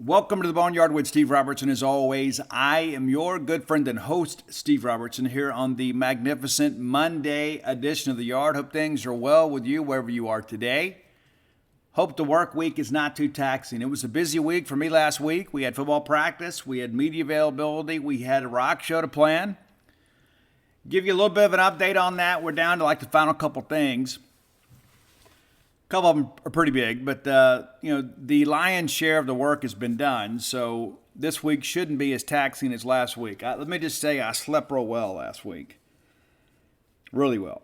Welcome to the Boneyard with Steve Robertson. As always, I am your good friend and host, Steve Robertson, here on the magnificent Monday edition of the Yard. Hope things are well with you wherever you are today. Hope the work week is not too taxing. It was a busy week for me last week. We had football practice. We had media availability. We had a rock show to plan. Give you a little bit of an update on that. We're down to like the final couple things. A couple of them are pretty big, but the lion's share of the work has been done, so this week shouldn't be as taxing as last week. Let me just say I slept real well last week. Really well.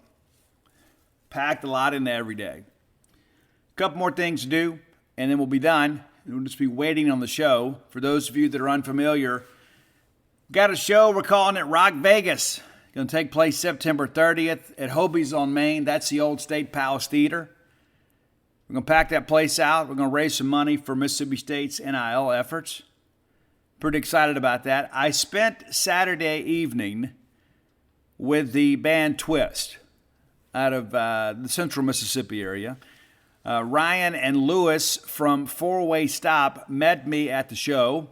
Packed a lot in every day. A couple more things to do, and then we'll be done. We'll just be waiting on the show. For those of you that are unfamiliar, got a show, we're calling it Rock Vegas. Going to take place September 30th at Hobie's on Main. That's the old State Palace Theater. We're going to pack that place out. We're going to raise some money for Mississippi State's NIL efforts. Pretty excited about that. I spent Saturday evening with the band Twist out of the central Mississippi area. Ryan and Lewis from Four Way Stop met me at the show.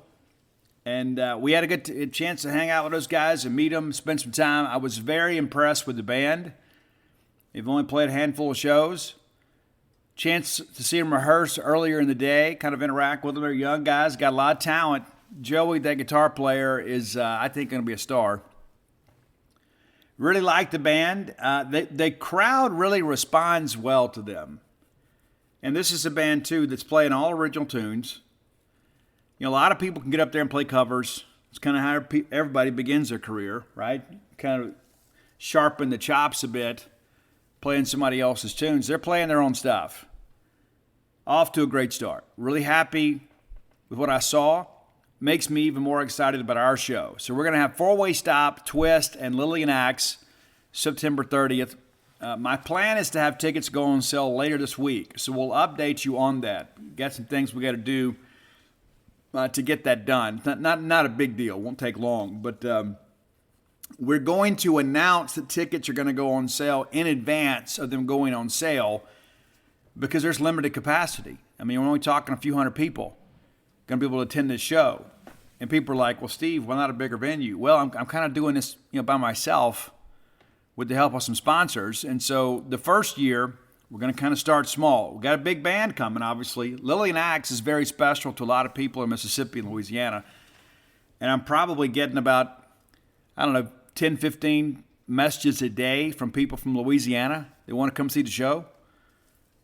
And we had a good chance to hang out with those guys and meet them, spend some time. I was very impressed with the band. They've only played a handful of shows. Chance to see them rehearse earlier in the day, kind of interact with them. They're young guys, got a lot of talent. Joey, that guitar player, is, I think, going to be a star. Really like the band. The crowd really responds well to them. And this is a band, too, that's playing all original tunes. You know, a lot of people can get up there and play covers. It's kind of how everybody begins their career, right? Kind of sharpen the chops a bit, playing somebody else's tunes. They're playing their own stuff. Off to a great start. Really happy with what I saw. Makes me even more excited about our show. So we're going to have Four Way Stop, Twist, and Lillian Axe September 30th. My plan is to have tickets go on sale later this week. So we'll update you on that. Got some things we got to do to get that done. Not a big deal. Won't take long. But we're going to announce that tickets are going to go on sale in advance of them going on sale because there's limited capacity. I mean, we're only talking a few hundred people going to be able to attend this show. And people are like, well, Steve, why not a bigger venue? Well, I'm kind of doing this by myself with the help of some sponsors. And so the first year, we're going to kind of start small. We've got a big band coming, obviously. Lillian Axe is very special to a lot of people in Mississippi and Louisiana. And I'm probably getting about, 10, 15 messages a day from people from Louisiana. They want to come see the show.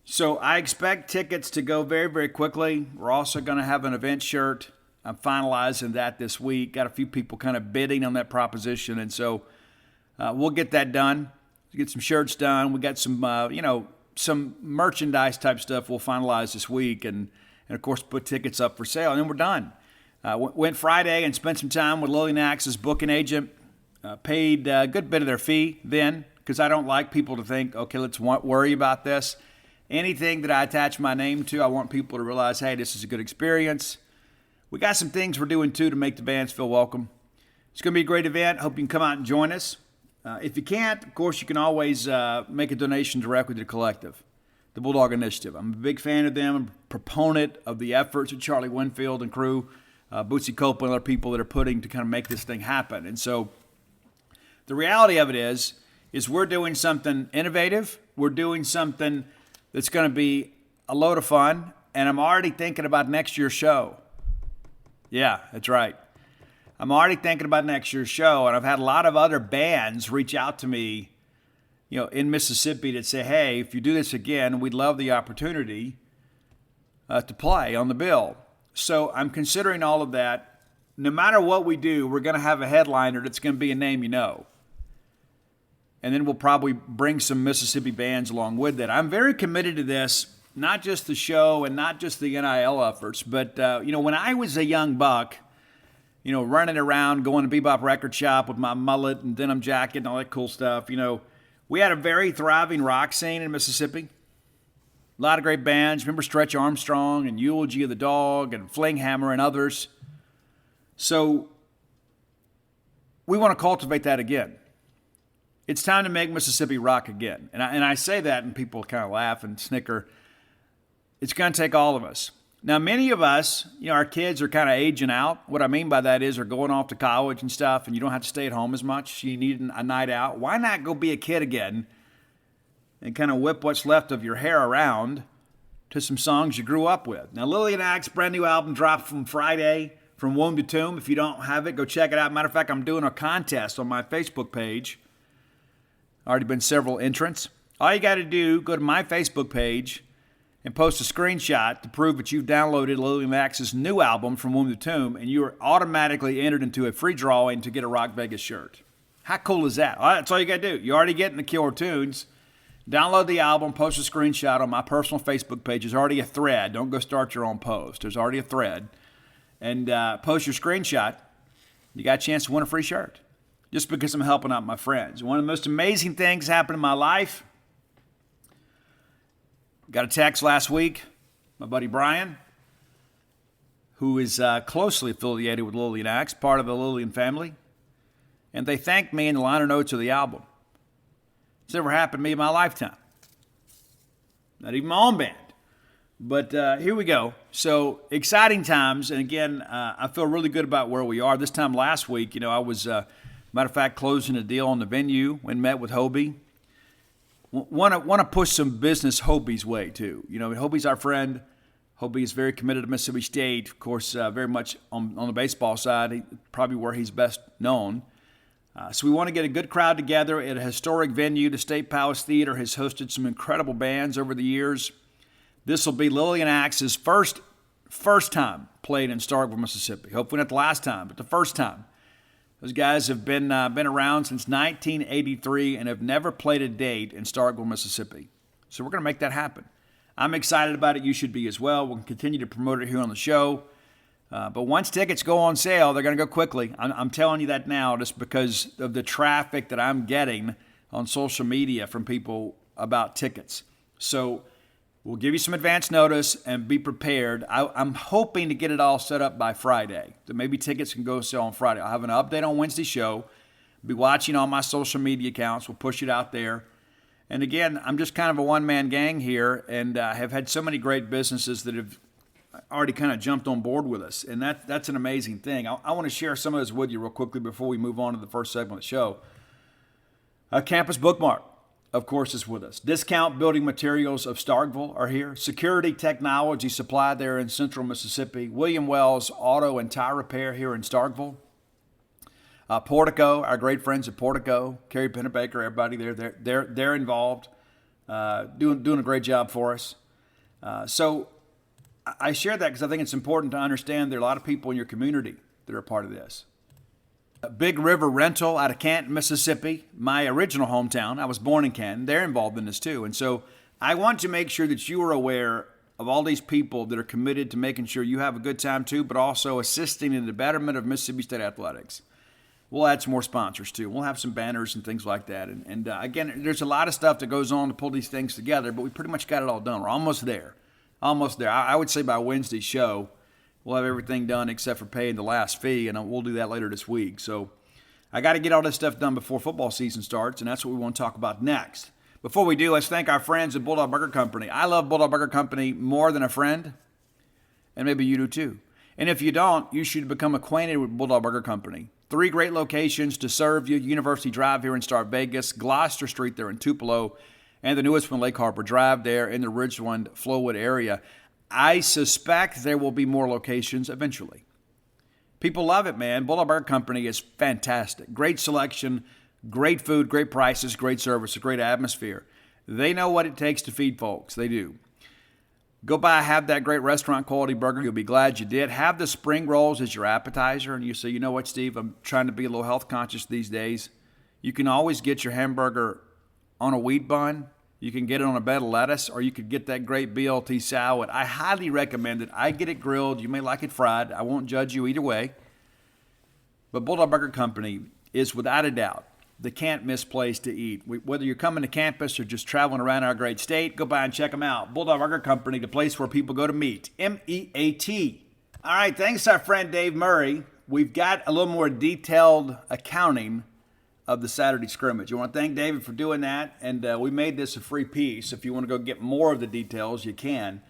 So I expect tickets to go very, very quickly. We're also going to have an event shirt. I'm finalizing that this week. Got a few people kind of bidding on that proposition. And so we'll get that done. Get some shirts done. We got some merchandise type stuff we'll finalize this week. And of course, put tickets up for sale. And then we're done. Went Friday and spent some time with Lillian Axe's booking agent. Paid a good bit of their fee then because I don't like people to think, okay, let's worry about this. Anything that I attach my name to, I want people to realize, hey, this is a good experience. We got some things we're doing, too, to make the bands feel welcome. It's going to be a great event. Hope you can come out and join us. If you can't, of course, you can always make a donation directly to the collective, the Bulldog Initiative. I'm a big fan of them. I'm a proponent of the efforts of Charlie Winfield and crew, Bootsy Copeland, and other people that are putting to kind of make this thing happen. And so the reality of it is we're doing something innovative. We're doing something that's going to be a load of fun, and I'm already thinking about next year's show. Yeah, that's right. I'm already thinking about next year's show, and I've had a lot of other bands reach out to me, in Mississippi that say, hey, if you do this again, we'd love the opportunity to play on the bill. So I'm considering all of that. No matter what we do, we're going to have a headliner that's going to be a name you know. And then we'll probably bring some Mississippi bands along with that. I'm very committed to this, not just the show and not just the NIL efforts, but, when I was a young buck, running around, going to Bebop Record Shop with my mullet and denim jacket and all that cool stuff, we had a very thriving rock scene in Mississippi. A lot of great bands. Remember Stretch Armstrong and Eulogy of the Dog and Flinghammer and others. So we want to cultivate that again. It's time to make Mississippi rock again. And I say that and people kind of laugh and snicker. It's going to take all of us. Now, many of us, our kids are kind of aging out. What I mean by that is they're going off to college and stuff, and you don't have to stay at home as much. You need a night out. Why not go be a kid again and kind of whip what's left of your hair around to some songs you grew up with? Now, Lillian Axe, brand new album dropped from Friday, From Womb to Tomb. If you don't have it, go check it out. Matter of fact, I'm doing a contest on my Facebook page. Already been several entrants. All you got to do, go to my Facebook page and post a screenshot to prove that you've downloaded Lillian Axe's new album, From Womb to Tomb, and you are automatically entered into a free drawing to get a Rock Vegas shirt. How cool is that? That's all you got to do. You're already getting the killer tunes. Download the album, post a screenshot on my personal Facebook page. There's already a thread. Don't go start your own post. There's already a thread. And post your screenshot. You got a chance to win a free shirt just because I'm helping out my friends. One of the most amazing things happened in my life. Got a text last week, my buddy Brian, who is closely affiliated with Lillian Axe, part of the Lillian family, and they thanked me in the liner notes of the album. It's never happened to me in my lifetime. Not even my own band. But here we go. So exciting times, and again, I feel really good about where we are. This time last week, I was, matter of fact, closing a deal on the venue and met with Hobie. Want to push some business Hobie's way, too. Hobie's our friend. Hobie is very committed to Mississippi State. Of course, very much on the baseball side, probably where he's best known. So we want to get a good crowd together at a historic venue. The State Palace Theater has hosted some incredible bands over the years. This will be Lillian Axe's first time played in Starkville, Mississippi. Hopefully not the last time, but the first time. Those guys have been around since 1983 and have never played a date in Starkville, Mississippi. So we're going to make that happen. I'm excited about it. You should be as well. We'll continue to promote it here on the show. But once tickets go on sale, they're going to go quickly. I'm telling you that now just because of the traffic that I'm getting on social media from people about tickets. So we'll give you some advance notice and be prepared. I'm hoping to get it all set up by Friday. So maybe tickets can go sell on Friday. I'll have an update on Wednesday's show. Be watching on my social media accounts. We'll push it out there. And again, I'm just kind of a one-man gang here and have had so many great businesses that have already kind of jumped on board with us. And that's an amazing thing. I want to share some of this with you real quickly before we move on to the first segment of the show. Campus Bookmark, of course, is with us. Discount Building Materials of Starkville are here. Security Technology Supply there in Central Mississippi. William Wells Auto and Tire Repair here in Starkville. Portico, our great friends at Portico. Kerry Pennebaker, everybody there. They're involved, doing a great job for us. So I share that because I think it's important to understand there are a lot of people in your community that are a part of this. Big River Rental out of Canton, Mississippi, my original hometown. I was born in Canton. They're involved in this too. And so I want to make sure that you are aware of all these people that are committed to making sure you have a good time too, but also assisting in the betterment of Mississippi State athletics. We'll add some more sponsors too. We'll have some banners and things like that. And again, there's a lot of stuff that goes on to pull these things together, but we pretty much got it all done. We're almost there. Almost there. I would say by Wednesday's show, we'll have everything done except for paying the last fee, and we'll do that later this week. So I got to get all this stuff done before football season starts, and that's what we want to talk about next. Before we do, let's thank our friends at Bulldog Burger Company. I love Bulldog Burger Company more than a friend, and maybe you do too. And if you don't, you should become acquainted with Bulldog Burger Company. 3 great locations to serve you. University Drive here in Star Vegas, Gloucester Street there in Tupelo, and the newest one, Lake Harbor Drive there in the Ridgeland, Flowood area. I suspect there will be more locations eventually. People love it, man. Bulldog Burger Company is fantastic. Great selection, great food, great prices, great service, a great atmosphere. They know what it takes to feed folks. They do. Go by, have that great restaurant quality burger. You'll be glad you did. Have the spring rolls as your appetizer. And you say, you know what, Steve, I'm trying to be a little health conscious these days. You can always get your hamburger on a wheat bun. You can get it on a bed of lettuce, or you could get that great BLT salad. I highly recommend it. I get it grilled. You may like it fried. I won't judge you either way. But Bulldog Burger Company is without a doubt the can't-miss place to eat. Whether you're coming to campus or just traveling around our great state, go by and check them out. Bulldog Burger Company, the place where people go to meet. M-E-A-T. All right, thanks to our friend Dave Murray. We've got a little more detailed accounting of the Saturday scrimmage. I want to thank David for doing that, and we made this a free piece. If you want to go get more of the details, you can.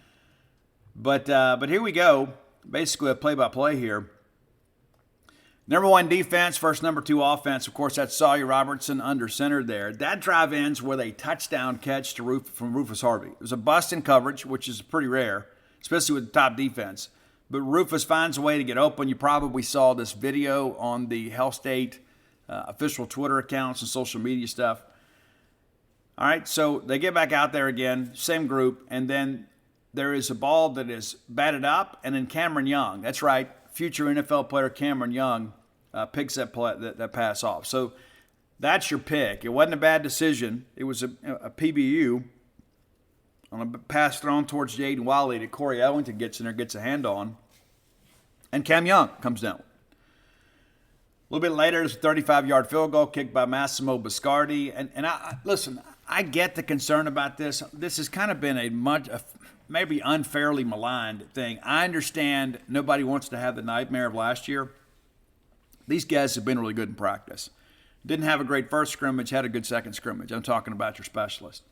But here we go. Basically a play-by-play here. Number 1 defense versus number 2 offense. Of course, that's Sawyer Robertson under center there. That drive ends with a touchdown catch from Rufus Harvey. It was a bust in coverage, which is pretty rare, especially with the top defense. But Rufus finds a way to get open. You probably saw this video on the Hell State official Twitter accounts and social media stuff. All right, so they get back out there again, same group, and then there is a ball that is batted up, and then Cameron Young, that's right, future NFL player Cameron Young picks that pass off. So that's your pick. It wasn't a bad decision. It was a PBU on a pass thrown towards Jaden Wiley that Corey Owington gets in there, gets a hand on, and Cam Young comes down. A little bit later, there's a 35-yard field goal kicked by Massimo Biscardi. And listen, I get the concern about this. This has kind of been a maybe unfairly maligned thing. I understand nobody wants to have the nightmare of last year. These guys have been really good in practice. Didn't have a great first scrimmage, had a good second scrimmage. I'm talking about your specialist.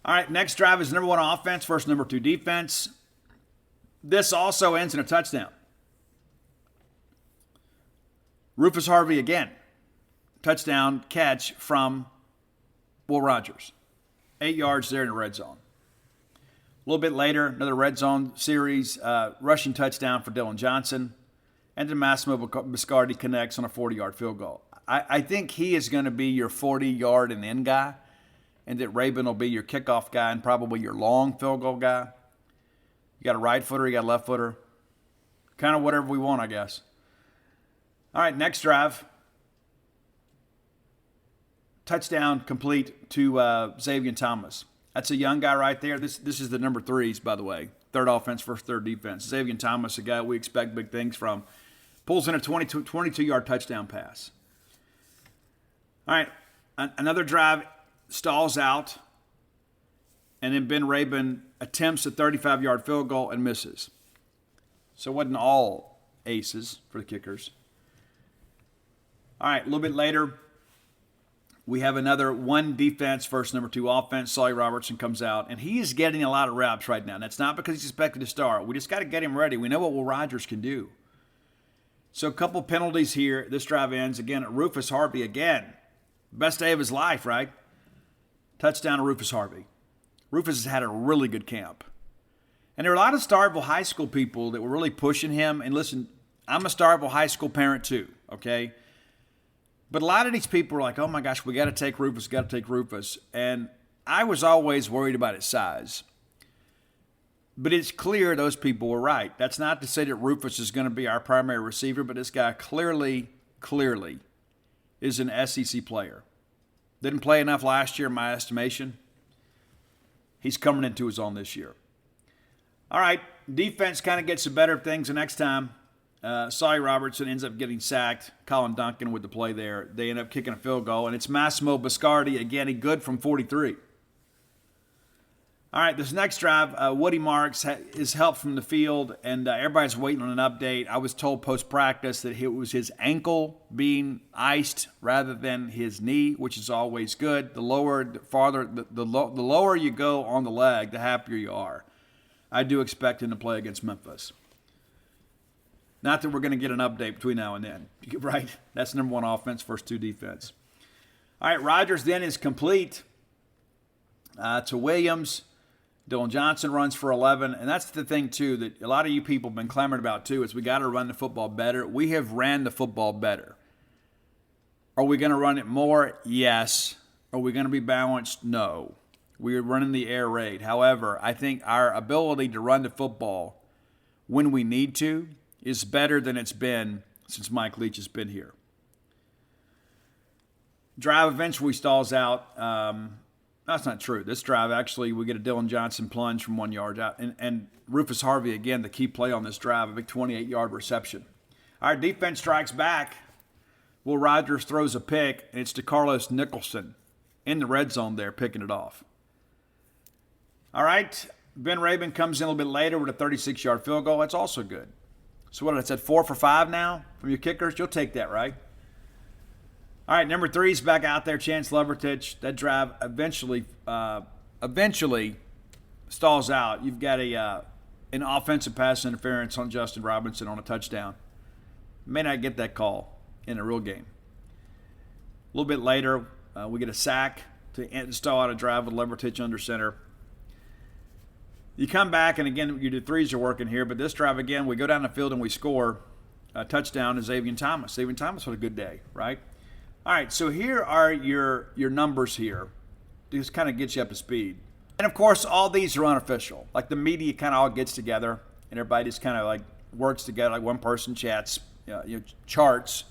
All right, next drive is number 1 offense versus number 2 defense. This also ends in a touchdown. Rufus Harvey again. Touchdown catch from Will Rogers. 8 yards there in the red zone. A little bit later, another red zone series, rushing touchdown for Dylan Johnson. And then Massimo Biscardi connects on a 40-yard field goal. I think he is going to be your 40-yard and in guy, and that Rabin will be your kickoff guy and probably your long field goal guy. You got a right footer, you got a left footer. Kind of whatever we want, I guess. All right, next drive. Touchdown complete to Xavier Thomas. That's a young guy right there. This is the number 3s, by the way. Third offense versus third defense. Xavier Thomas, a guy we expect big things from. Pulls in a 22-yard touchdown pass. All right, another drive stalls out. And then Ben Rabin attempts a 35-yard field goal and misses. So it wasn't all aces for the kickers. All right, a little bit later, we have another 1 defense versus number 2 offense. Sawyer Robertson comes out, and he is getting a lot of reps right now. And that's not because he's expected to start. We just got to get him ready. We know what Will Rogers can do. So a couple penalties here. This drive ends. Again, Rufus Harvey again. Best day of his life, right? Touchdown to Rufus Harvey. Rufus has had a really good camp. And there are a lot of Starkville High School people that were really pushing him. And listen, I'm a Starkville High School parent too, okay? But a lot of these people are like, oh my gosh, we got to take Rufus. And I was always worried about his size. But it's clear those people were right. That's not to say that Rufus is going to be our primary receiver, but this guy clearly is an SEC player. Didn't play enough last year in my estimation. He's coming into his own this year. All right, defense kind of gets the better of things the next time. Sawyer Robertson ends up getting sacked. Colin Duncan with the play there. They end up kicking a field goal, and it's Massimo Biscardi, again, he good from 43. All right, this next drive, Woody Marks is helped from the field, and everybody's waiting on an update. I was told post-practice that it was his ankle being iced rather than his knee, which is always good. The lower you go on the leg, the happier you are. I do expect him to play against Memphis. Not that we're going to get an update between now and then, right? That's number 1 offense, first 2 defense. All right, Rogers then is complete to Williams. Dylan Johnson runs for 11, and that's the thing, too, that a lot of you people have been clamoring about, too, is we got to run the football better. We have ran the football better. Are we going to run it more? Yes. Are we going to be balanced? No. We're running the air raid. However, I think our ability to run the football when we need to is better than it's been since Mike Leach has been here. Drive eventually stalls out. That's not true. This drive, actually, we get a Dylan Johnson plunge from 1 yard out. And Rufus Harvey, again, the key play on this drive, a big 28-yard reception. Our defense strikes back. Will Rogers throws a pick, and it's to Carlos Nicholson in the red zone there, picking it off. All right, Ben Rabin comes in a little bit later with a 36-yard field goal. That's also good. So what, I said 4 for 5 now from your kickers? You'll take that, right? All right, number 3's back out there, Chance Levertich. That drive eventually stalls out. You've got an offensive pass interference on Justin Robinson on a touchdown. May not get that call in a real game. A little bit later, we get a sack to stall out a drive with Levertich under center. You come back, and again, your threes are working here, but this drive again, we go down the field and we score a touchdown to Xavier Thomas. Xavier Thomas had a good day, right? All right, so here are your numbers here. Just kind of gets you up to speed. And, of course, all these are unofficial. Like, the media kind of all gets together, and everybody just kind of, like, works together. Like, one person chats, charts,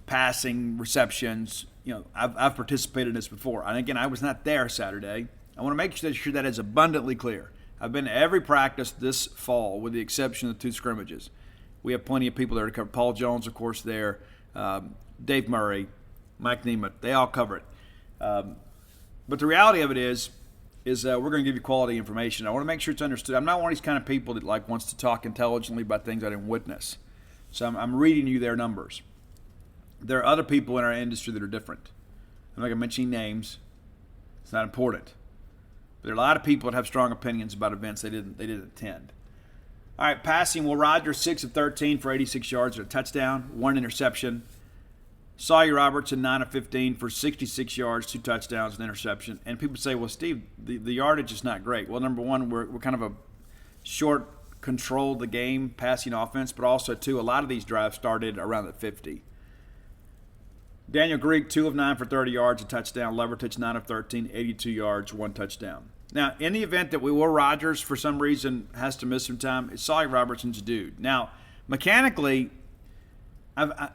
passing, receptions. I've participated in this before. And, again, I was not there Saturday. I want to make sure that is abundantly clear. I've been to every practice this fall with the exception of the 2 scrimmages. We have plenty of people there to cover. Paul Jones, of course, there. Dave Murray, Mike Nemeth. They all cover it. But the reality of it is we're going to give you quality information. I want to make sure it's understood. I'm not one of these kind of people that wants to talk intelligently about things I didn't witness. So I'm reading you their numbers. There are other people in our industry that are different. I'm not going to mention names. It's not important. But there are a lot of people that have strong opinions about events they didn't attend. All right, passing, Will Rogers, 6 of 13 for 86 yards and a touchdown, 1 interception. Sawyer Robertson, 9 of 15 for 66 yards, 2 touchdowns, and interception. And people say, well, Steve, the yardage is not great. Well, number one, we're kind of a short, controlled the game passing offense, but also, too, a lot of these drives started around the 50. Daniel Greek, 2 of 9 for 30 yards, a touchdown. Levertich, 9 of 13, 82 yards, 1 touchdown. Now, in the event that Will Rogers, for some reason, has to miss some time, it's Sawyer Robertson's dude. Now, mechanically,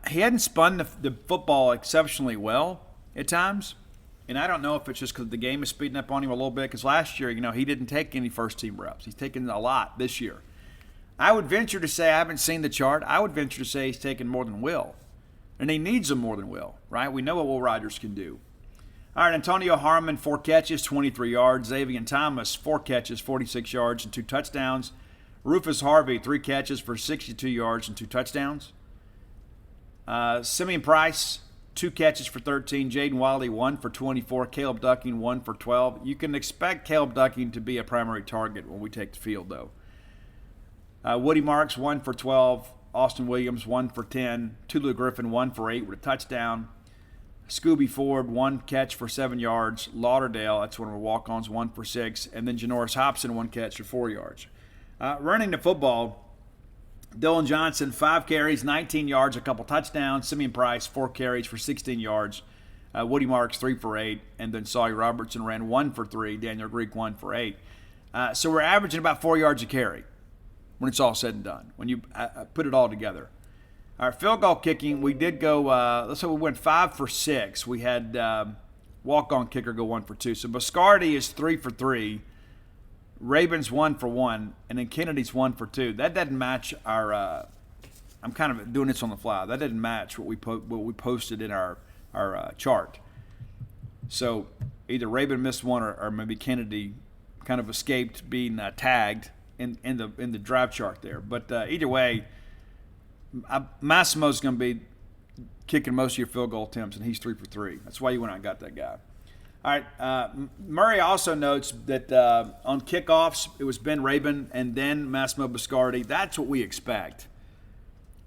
he hadn't spun the football exceptionally well at times, and I don't know if it's just because the game is speeding up on him a little bit, because last year, he didn't take any first-team reps. He's taken a lot this year. I would venture to say, I haven't seen the chart, I would venture to say he's taken more than Will. And he needs them more than Will, right? We know what Will Rogers can do. All right, Antonio Harmon, 4 catches, 23 yards. Xavier Thomas, 4 catches, 46 yards and 2 touchdowns. Rufus Harvey, 3 catches for 62 yards and 2 touchdowns. Simeon Price, 2 catches for 13. Jaden Wiley, 1 for 24. Caleb Ducking, 1 for 12. You can expect Caleb Ducking to be a primary target when we take the field, though. Woody Marks, 1 for 12. Austin Williams, 1 for 10. Tulu Griffin, 1 for 8 with a touchdown. Scooby Ford, 1 catch for 7 yards. Lauderdale, that's one of our walk-ons, 1 for 6. And then Janoris Hobson, 1 catch for 4 yards. Running the football, Dylan Johnson, 5 carries, 19 yards, a couple touchdowns. Simeon Price, 4 carries for 16 yards. Woody Marks, 3 for 8. And then Sawyer Robertson ran 1 for 3. Daniel Greek, 1 for 8. So we're averaging about 4 yards a carry when it's all said and done, when you put it all together. Our field goal kicking, we did go, let's say we went 5 for 6. We had walk-on kicker go 1 for 2. So Biscardi is 3 for 3. Rabin's 1 for 1. And then Kennedy's 1 for 2. That doesn't match our, I'm kind of doing this on the fly. That doesn't match what we posted in our chart. So either Rabin missed 1 or maybe Kennedy kind of escaped being tagged in the drive chart there. But either way, Massimo's going to be kicking most of your field goal attempts, and he's 3 for 3. That's why you went out and got that guy. All right, Murray also notes that on kickoffs, it was Ben Rabin and then Massimo Biscardi. That's what we expect.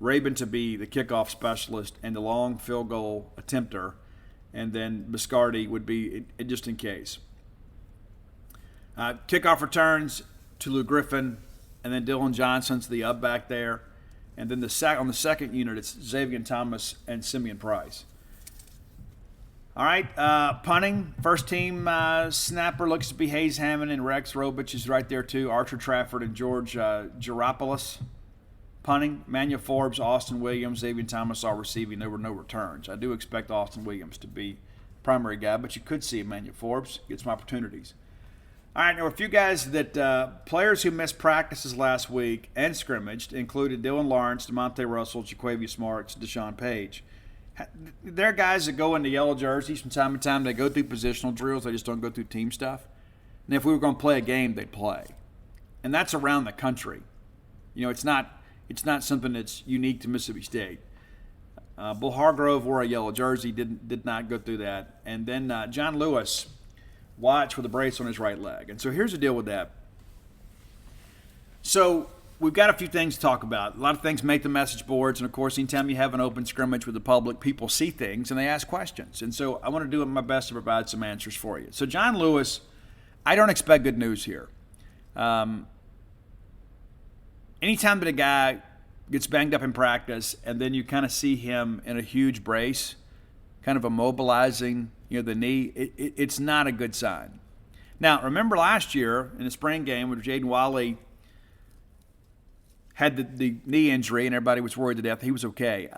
Rabin to be the kickoff specialist and the long field goal attempter, and then Biscardi would be just in case. Kickoff returns, Tulu Griffin, and then Dylan Johnson's the up back there. And then on the second unit, it's Xavier Thomas and Simeon Price. All right, punting. First team snapper looks to be Hayes Hammond, and Rex Robich is right there too. Archer Trafford and George Geropoulos. Punting. Manuel Forbes, Austin Williams, Xavier Thomas all receiving. There were no returns. I do expect Austin Williams to be primary guy, but you could see Manuel Forbes get some opportunities. All right, there were a few guys that players who missed practices last week and scrimmaged included Dylan Lawrence, DeMonte Russell, Jaquavius Marks, Deshaun Page. There are guys that go into yellow jerseys from time to time. They go through positional drills. They just don't go through team stuff. And if we were going to play a game, they'd play. And that's around the country. It's not something that's unique to Mississippi State. Bull Hargrove wore a yellow jersey, did not go through that. And then John Lewis watch with a brace on his right leg. And so here's the deal with that. So we've got a few things to talk about. A lot of things make the message boards, and of course, anytime you have an open scrimmage with the public, people see things and they ask questions. And so I want to do my best to provide some answers for you. So John Lewis, I don't expect good news here. Anytime that a guy gets banged up in practice and then you kind of see him in a huge brace, kind of immobilizing, the knee, it's not a good sign. Now, remember last year in the spring game when Jaden Wally had the knee injury and everybody was worried to death. He was okay.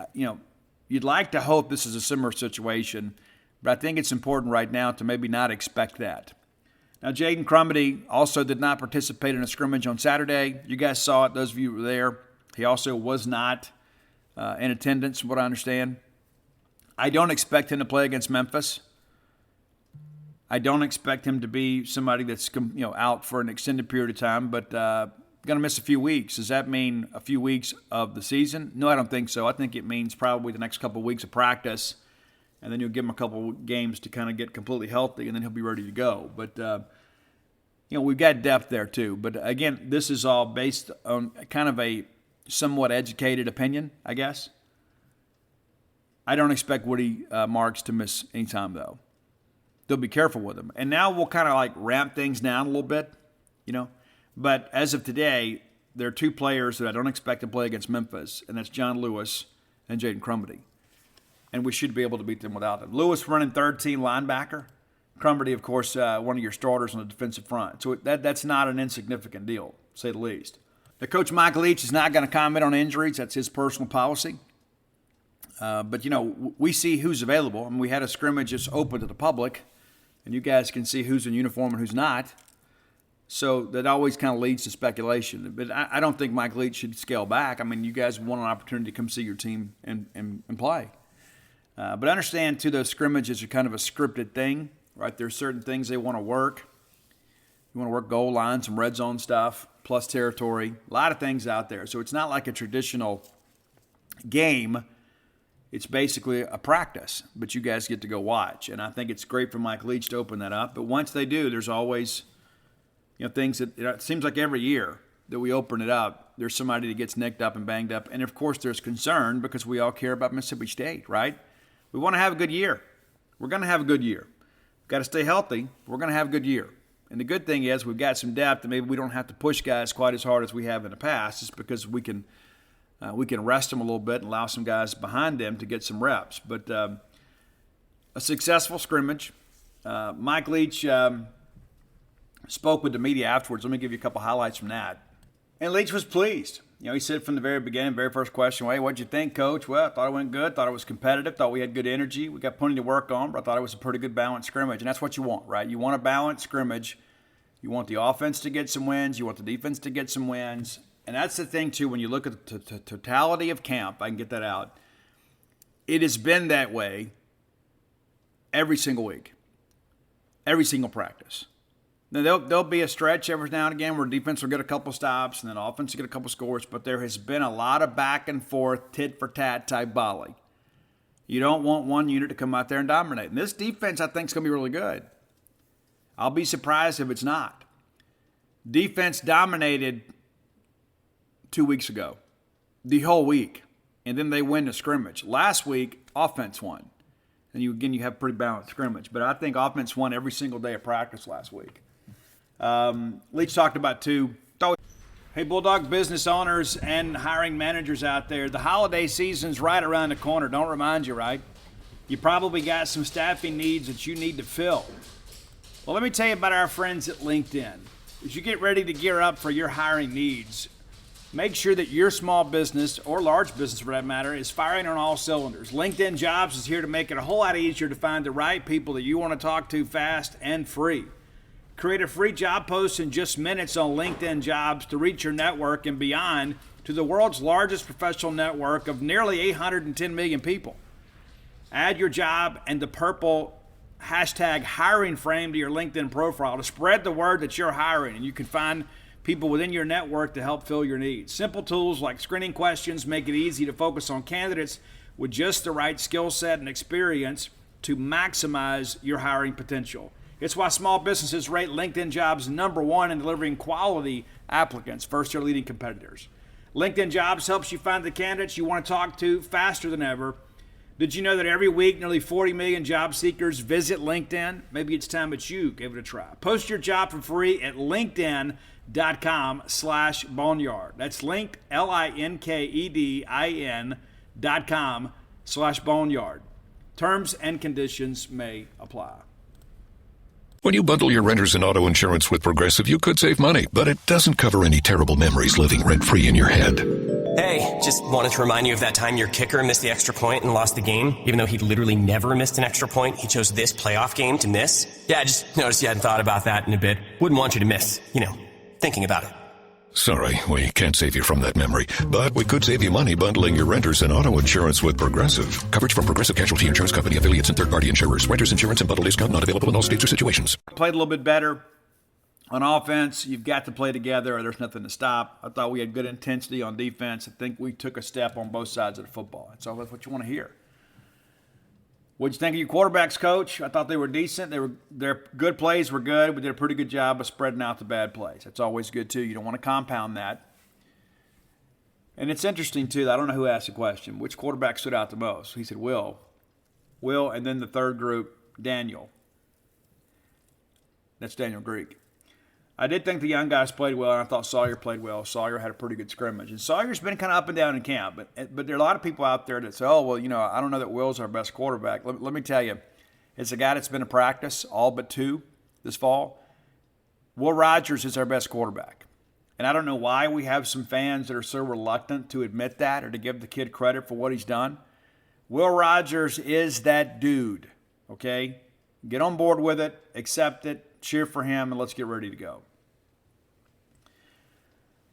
You'd like to hope this is a similar situation, but I think it's important right now to maybe not expect that. Now, Jaden Crumby also did not participate in a scrimmage on Saturday. You guys saw it, those of you who were there. He also was not in attendance, from what I understand. I don't expect him to play against Memphis. I don't expect him to be somebody that's out for an extended period of time, but going to miss a few weeks. Does that mean a few weeks of the season? No, I don't think so. I think it means probably the next couple of weeks of practice, and then you'll give him a couple of games to kind of get completely healthy, and then he'll be ready to go. But, we've got depth there too. But, again, this is all based on kind of a somewhat educated opinion, I guess. I don't expect Woody Marks to miss any time, though. They'll be careful with him. And now we'll kind of like ramp things down a little bit, But as of today, there are two players that I don't expect to play against Memphis, and that's John Lewis and Jaden Crumby. And we should be able to beat them without them. Lewis running third-team linebacker. Crumby, of course, one of your starters on the defensive front. So that's not an insignificant deal, to say the least. Now, Coach Mike Leach is not going to comment on injuries. That's his personal policy. But, we see who's available. I mean, we had a scrimmage that's open to the public, and you guys can see who's in uniform and who's not. So that always kind of leads to speculation. But I don't think Mike Leach should scale back. I mean, you guys want an opportunity to come see your team and play. But understand, too, those scrimmages are kind of a scripted thing, right? There's certain things they want to work. You want to work goal line, some red zone stuff, plus territory, a lot of things out there. So it's not like a traditional game. It's basically a practice, but you guys get to go watch. And I think it's great for Mike Leach to open that up. But once they do, there's always things that it seems like every year that we open it up, there's somebody that gets nicked up and banged up. And, of course, there's concern because we all care about Mississippi State, right? We want to have a good year. We're going to have a good year. We've got to stay healthy. We're going to have a good year. And the good thing is we've got some depth, and maybe we don't have to push guys quite as hard as we have in the past. It's because we can rest them a little bit and allow some guys behind them to get some reps. But a successful scrimmage. Mike Leach spoke with the media afterwards. Let me give you a couple highlights from that. And Leach was pleased. He said from the very beginning, very first question, hey, what'd you think, Coach? Well, I thought it went good. Thought it was competitive. Thought we had good energy. We got plenty to work on, but I thought it was a pretty good balanced scrimmage. And that's what you want, right? You want a balanced scrimmage. You want the offense to get some wins. You want the defense to get some wins. And that's the thing, too, when you look at the totality of camp, I can get that out. It has been that way every single week, every single practice. Now, there'll be a stretch every now and again where defense will get a couple stops and then offense will get a couple scores, but there has been a lot of back and forth, tit-for-tat type volley. You don't want one unit to come out there and dominate. And this defense, I think, is going to be really good. I'll be surprised if it's not. Defense dominated 2 weeks ago, the whole week, and then they win the scrimmage. Last week, offense won. And you have pretty balanced scrimmage. But I think offense won every single day of practice last week. Leach talked about too. Hey, Bulldog business owners and hiring managers out there, the holiday season's right around the corner. Don't remind you, right? You probably got some staffing needs that you need to fill. Well, let me tell you about our friends at LinkedIn. As you get ready to gear up for your hiring needs, make sure that your small business, or large business for that matter, is firing on all cylinders. LinkedIn Jobs is here to make it a whole lot easier to find the right people that you want to talk to fast and free. Create a free job post in just minutes on LinkedIn Jobs to reach your network and beyond to the world's largest professional network of nearly 810 million people. Add your job and the purple hashtag hiring frame to your LinkedIn profile to spread the word that you're hiring, and you can find people within your network to help fill your needs. Simple tools like screening questions make it easy to focus on candidates with just the right skill set and experience to maximize your hiring potential. It's why small businesses rate LinkedIn Jobs #1 in delivering quality applicants versus their leading competitors. LinkedIn Jobs helps you find the candidates you want to talk to faster than ever. Did you know that every week nearly 40 million job seekers visit LinkedIn? Maybe it's time that you gave it a try. Post your job for free at linkedin.com/boneyard. That's linked, linkedin.com/boneyard. Terms and conditions may apply. When you bundle your renters and auto insurance with Progressive, you could save money, but it doesn't cover any terrible memories living rent-free in your head. Hey, just wanted to remind you of that time your kicker missed the extra point and lost the game. Even though he'd literally never missed an extra point, he chose this playoff game to miss. Yeah, I just noticed you hadn't thought about that in a bit. Wouldn't want you to miss, thinking about it. Sorry, we can't save you from that memory, but we could save you money bundling your renters and auto insurance with Progressive. Coverage from Progressive Casualty Insurance Company, affiliates, and third-party insurers. Renters insurance and bundle discount not available in all states or situations. Played a little bit better on offense. You've got to play together or there's nothing to stop. I thought we had good intensity on defense. I think we took a step on both sides of the football. That's what you want to hear. What'd you think of your quarterbacks, Coach? I thought they were decent. Their good plays were good. We did a pretty good job of spreading out the bad plays. That's always good, too. You don't want to compound that. And it's interesting, too. I don't know who asked the question. Which quarterback stood out the most? He said Will. Will, and then the third group, Daniel. That's Daniel Greek. I did think the young guys played well, and I thought Sawyer played well. Sawyer had a pretty good scrimmage. And Sawyer's been kind of up and down in camp. But there are a lot of people out there that say, oh, well, I don't know that Will's our best quarterback. Let me tell you, it's a guy that's been to practice, all but 2 this fall. Will Rogers is our best quarterback. And I don't know why we have some fans that are so reluctant to admit that or to give the kid credit for what he's done. Will Rogers is that dude, okay? Get on board with it, accept it, cheer for him, and let's get ready to go.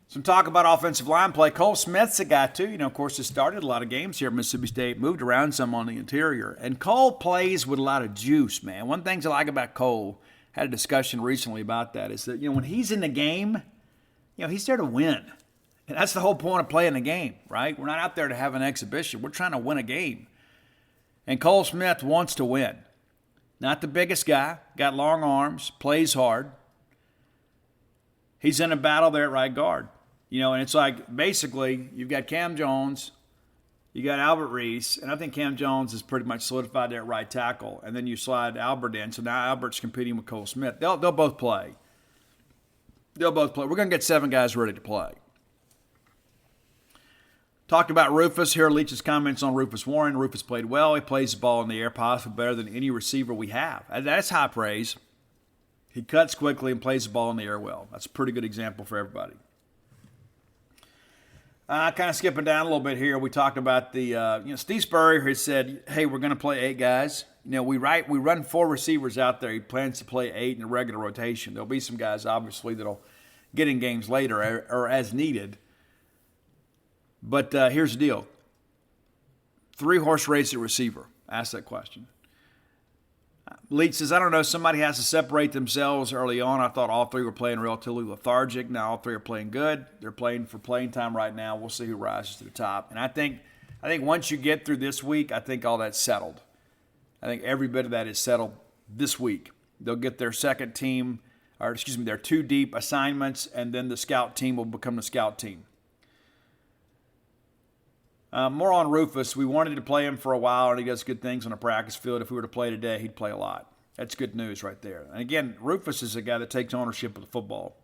Some talk about offensive line play. Cole Smith's a guy, too. Of course, has started a lot of games here at Mississippi State, moved around some on the interior. And Cole plays with a lot of juice, man. One thing I like about Cole, had a discussion recently about that, is that, when he's in the game, he's there to win. And that's the whole point of playing the game, right? We're not out there to have an exhibition. We're trying to win a game. And Cole Smith wants to win. Not the biggest guy, got long arms, plays hard. He's in a battle there at right guard. And it's like basically you've got Cam Jones, you got Albert Reese, and I think Cam Jones is pretty much solidified there at right tackle. And then you slide Albert in. So now Albert's competing with Cole Smith. They'll both play. We're going to get 7 guys ready to play. Talked about Rufus. Here are Leach's comments on Rufus Warren. Rufus played well. He plays the ball in the air possibly better than any receiver we have. That's high praise. He cuts quickly and plays the ball in the air well. That's a pretty good example for everybody. Kind of skipping down a little bit here. We talked about the, Steve Spurrier has said, hey, we're going to play 8 guys. We run 4 receivers out there. He plans to play 8 in a regular rotation. There'll be some guys, obviously, that'll get in games later or as needed. But here's the deal. 3-horse race at receiver. Ask that question. Leach says, I don't know, somebody has to separate themselves early on. I thought all 3 were playing relatively lethargic. Now all 3 are playing good. They're playing for playing time right now. We'll see who rises to the top. And I think once you get through this week, I think all that's settled. I think every bit of that is settled this week. They'll get their second team, their 2 deep assignments, and then the scout team will become the scout team. More on Rufus. We wanted to play him for a while, and he does good things on the practice field. If we were to play today, he'd play a lot. That's good news right there. And again, Rufus is a guy that takes ownership of the football.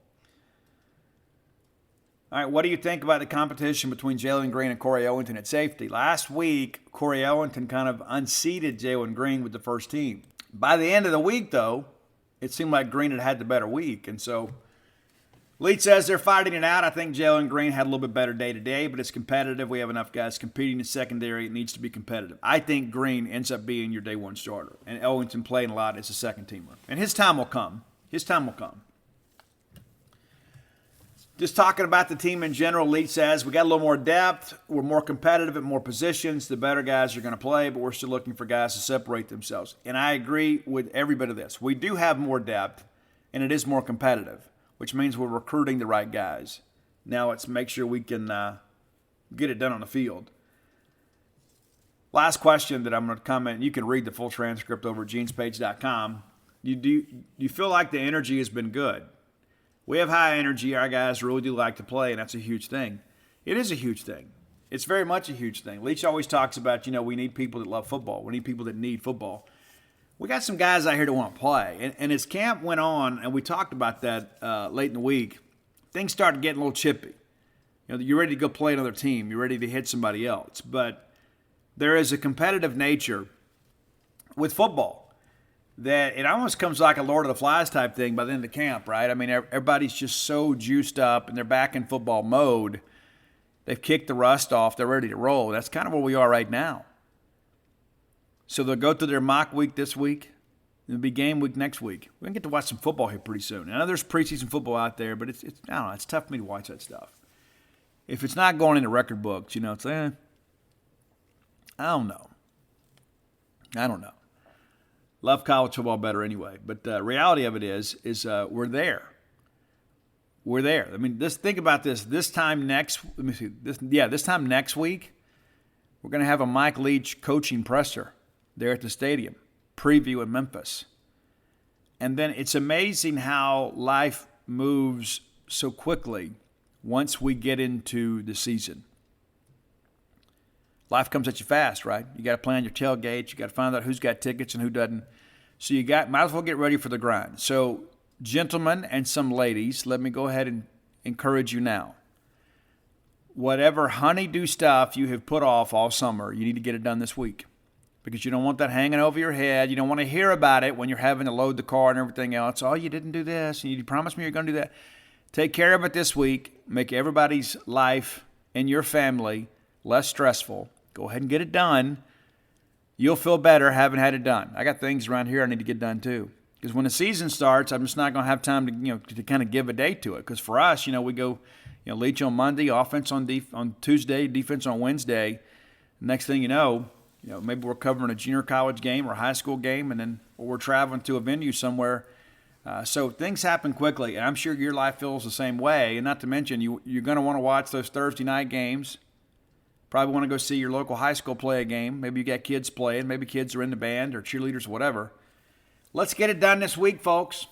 All right, what do you think about the competition between Jalen Green and Corey Owington at safety? Last week, Corey Owington kind of unseated Jalen Green with the first team. By the end of the week, though, it seemed like Green had the better week, and so Leach says they're fighting it out. I think Jalen Green had a little bit better day today, but it's competitive. We have enough guys competing in secondary. It needs to be competitive. I think Green ends up being your day 1 starter, and Owington playing a lot as a second teamer. And his time will come. Just talking about the team in general, Leach says we got a little more depth. We're more competitive at more positions. The better guys are going to play, but we're still looking for guys to separate themselves. And I agree with every bit of this. We do have more depth, and it is more competitive, which means we're recruiting the right guys. Now let's make sure we can get it done on the field. Last question that I'm going to comment. You can read the full transcript over at genespage.com. you feel like the energy has been good? We have high energy. Our guys really do like to play, and that's a huge thing. It is a huge thing. It's very much a huge thing. Leach always talks about, we need people that love football. We need people that need football. We got some guys out here that want to play. And as camp went on, and we talked about that late in the week, things started getting a little chippy. You're ready to go play another team. You're ready to hit somebody else. But there is a competitive nature with football that it almost comes like a Lord of the Flies type thing by the end of the camp, right? I mean, everybody's just so juiced up, and they're back in football mode. They've kicked the rust off. They're ready to roll. That's kind of where we are right now. So they'll go through their mock week this week. It'll be game week next week. We're going to get to watch some football here pretty soon. I know there's preseason football out there, but it's I don't know. It's tough for me to watch that stuff. If it's not going into record books, it's I don't know. Love college football better anyway. But the reality of it is we're there. We're there. I mean, think about this. This time next week, we're going to have a Mike Leach coaching presser there at the stadium, preview in Memphis. And then it's amazing how life moves so quickly once we get into the season. Life comes at you fast, right? You got to plan your tailgates. You got to find out who's got tickets and who doesn't. So might as well get ready for the grind. So, gentlemen and some ladies, let me go ahead and encourage you now. Whatever honey-do stuff you have put off all summer, you need to get it done this week, because you don't want that hanging over your head. You don't want to hear about it when you're having to load the car and everything else. Oh, you didn't do this, and you promised me you're going to do that. Take care of it this week. Make everybody's life and your family less stressful. Go ahead and get it done. You'll feel better having had it done. I got things around here I need to get done too. Because when the season starts, I'm just not going to have time to kind of give a date to it. Because for us, we go, Leach on Monday, offense on Tuesday, defense on Wednesday. Next thing you know, maybe we're covering a junior college game or a high school game, and then we're traveling to a venue somewhere. So things happen quickly, and I'm sure your life feels the same way. And not to mention, you're going to want to watch those Thursday night games. Probably want to go see your local high school play a game. Maybe you got kids playing. Maybe kids are in the band or cheerleaders, whatever. Let's get it done this week, folks.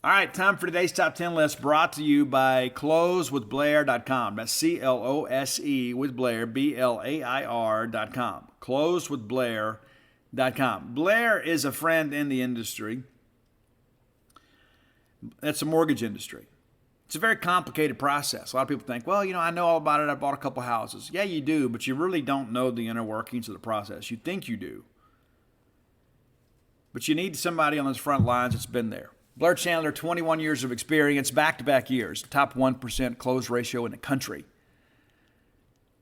All right, time for today's Top 10 list, brought to you by closewithblair.com. That's C-L-O-S-E with Blair, B-L-A-I-R.com. Closewithblair.com. Blair is a friend in the industry. That's the mortgage industry. It's a very complicated process. A lot of people think, well, I know all about it. I bought a couple houses. Yeah, you do, but you really don't know the inner workings of the process. You think you do. But you need somebody on those front lines that's been there. Blair Chandler, 21 years of experience, back-to-back years, top 1% close ratio in the country.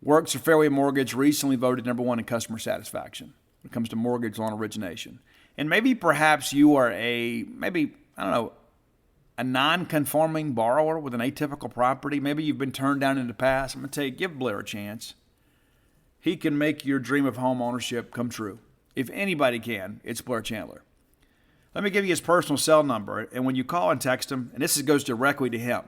Works for Fairway Mortgage, recently voted number one in customer satisfaction when it comes to mortgage loan origination. And maybe perhaps you are a non-conforming borrower with an atypical property. Maybe you've been turned down in the past. I'm going to tell you, give Blair a chance. He can make your dream of home ownership come true. If anybody can, it's Blair Chandler. Let me give you his personal cell number, and when you call and text him, and this goes directly to him.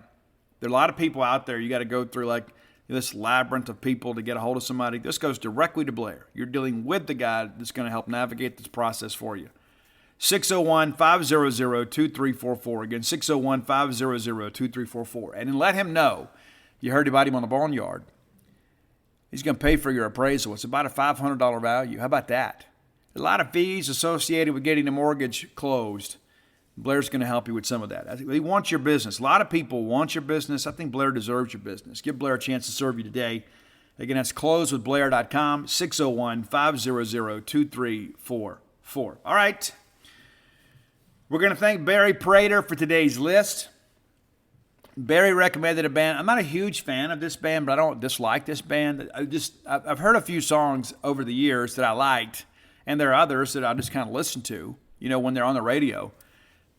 There are a lot of people out there you got to go through this labyrinth of people to get a hold of somebody. This goes directly to Blair. You're dealing with the guy that's going to help navigate this process for you. 601-500-2344. Again, 601-500-2344. And then let him know you heard about him on the Boneyard. He's going to pay for your appraisal. It's about a $500 value. How about that? A lot of fees associated with getting the mortgage closed. Blair's going to help you with some of that. I think he wants your business. A lot of people want your business. I think Blair deserves your business. Give Blair a chance to serve you today. Again, that's closewithblair.com, 601-500-2344. All right. We're going to thank Barry Prater for today's list. Barry recommended a band. I'm not a huge fan of this band, but I don't dislike this band. I've heard a few songs over the years that I liked, and there are others that I just kind of listen to, when they're on the radio.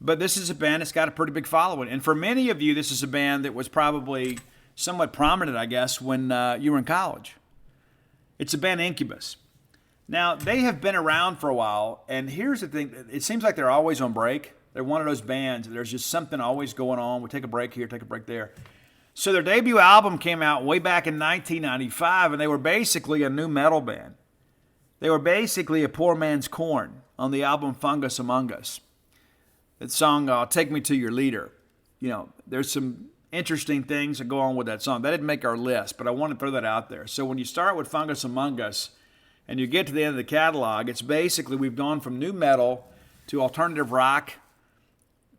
But this is a band that's got a pretty big following. And for many of you, this is a band that was probably somewhat prominent, I guess, when you were in college. It's a band, Incubus. Now, they have been around for a while, and here's the thing. It seems like they're always on break. They're one of those bands. There's just something always going on. We take a break here, take a break there. So their debut album came out way back in 1995, and they were basically a new metal band. They were basically a poor man's Korn on the album Fungus Among Us. That song, Take Me to Your Leader. There's some interesting things that go on with that song. That didn't make our list, but I want to throw that out there. So when you start with Fungus Among Us and you get to the end of the catalog, it's basically we've gone from new metal to alternative rock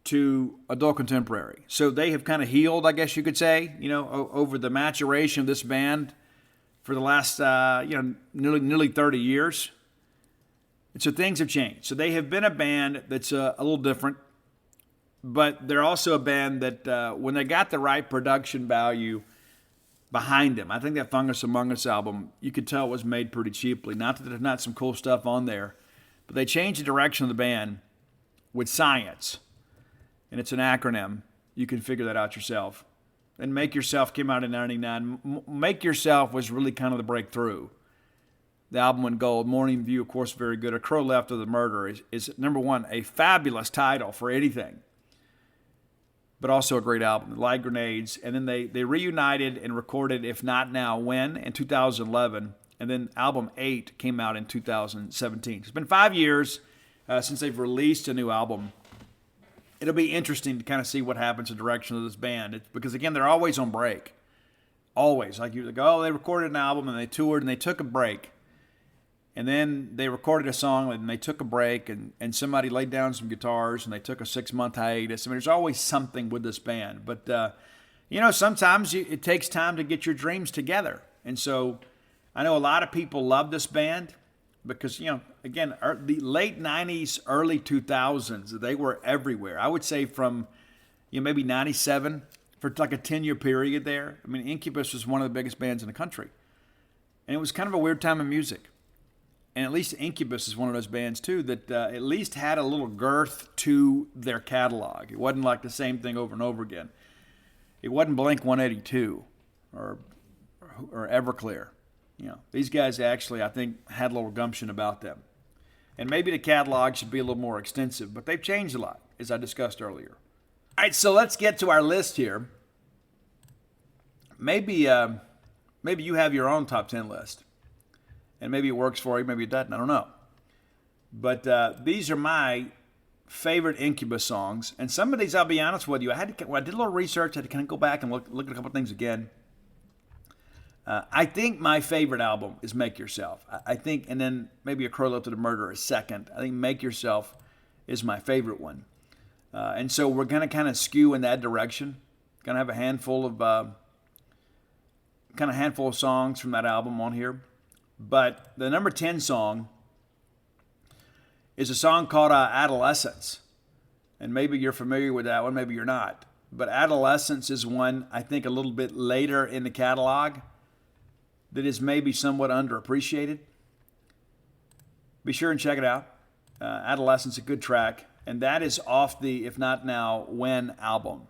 to adult contemporary. So they have kind of healed, I guess you could say, over the maturation of this band for the last, nearly 30 years. And so things have changed. So they have been a band that's a little different, but they're also a band that when they got the right production value behind them, I think that Fungus Among Us album, you could tell it was made pretty cheaply. Not that there's not some cool stuff on there, but they changed the direction of the band with science. And it's an acronym. You can figure that out yourself. And Make Yourself came out in 99. Make Yourself was really kind of the breakthrough. The album went gold. Morning View, of course, very good. A Crow Left of the Murder is number one, a fabulous title for anything, but also a great album. Light Grenades. And then they reunited and recorded If Not Now, When in 2011. And then album 8 came out in 2017. It's been 5 years since they've released a new album. It'll be interesting to kind of see what happens in the direction of this band. Because, again, they're always on break. Always. Like you go, they recorded an album and they toured and they took a break. And then they recorded a song and they took a break and somebody laid down some guitars and they took a 6-month hiatus. I mean, there's always something with this band. But, sometimes it takes time to get your dreams together. And so I know a lot of people love this band because, again, the late 90s, early 2000s, they were everywhere. I would say from, maybe 97 for like a 10-year period there. I mean, Incubus was one of the biggest bands in the country. And it was kind of a weird time in music. And at least Incubus is one of those bands, too, that at least had a little girth to their catalog. It wasn't like the same thing over and over again. It wasn't Blink-182 or Everclear. These guys actually, I think, had a little gumption about them. And maybe the catalog should be a little more extensive, but they've changed a lot, as I discussed earlier. All right, so let's get to our list here. Maybe you have your own top 10 list. And maybe it works for you, maybe it doesn't, I don't know. But these are my favorite Incubus songs. And some of these, I'll be honest with you, when I did a little research, I had to kind of go back and look at a couple things again. I think my favorite album is Make Yourself. I think, and then maybe A Crow Left of the Murder is second. I think Make Yourself is my favorite one. And so we're going to kind of skew in that direction. Going to have a handful of songs from that album on here. But the number 10 song is a song called Adolescence. And maybe you're familiar with that one, maybe you're not. But Adolescence is one, I think, a little bit later in the catalog that is maybe somewhat underappreciated. Be sure and check it out. Adolescence, a good track. And that is off the If Not Now, When album.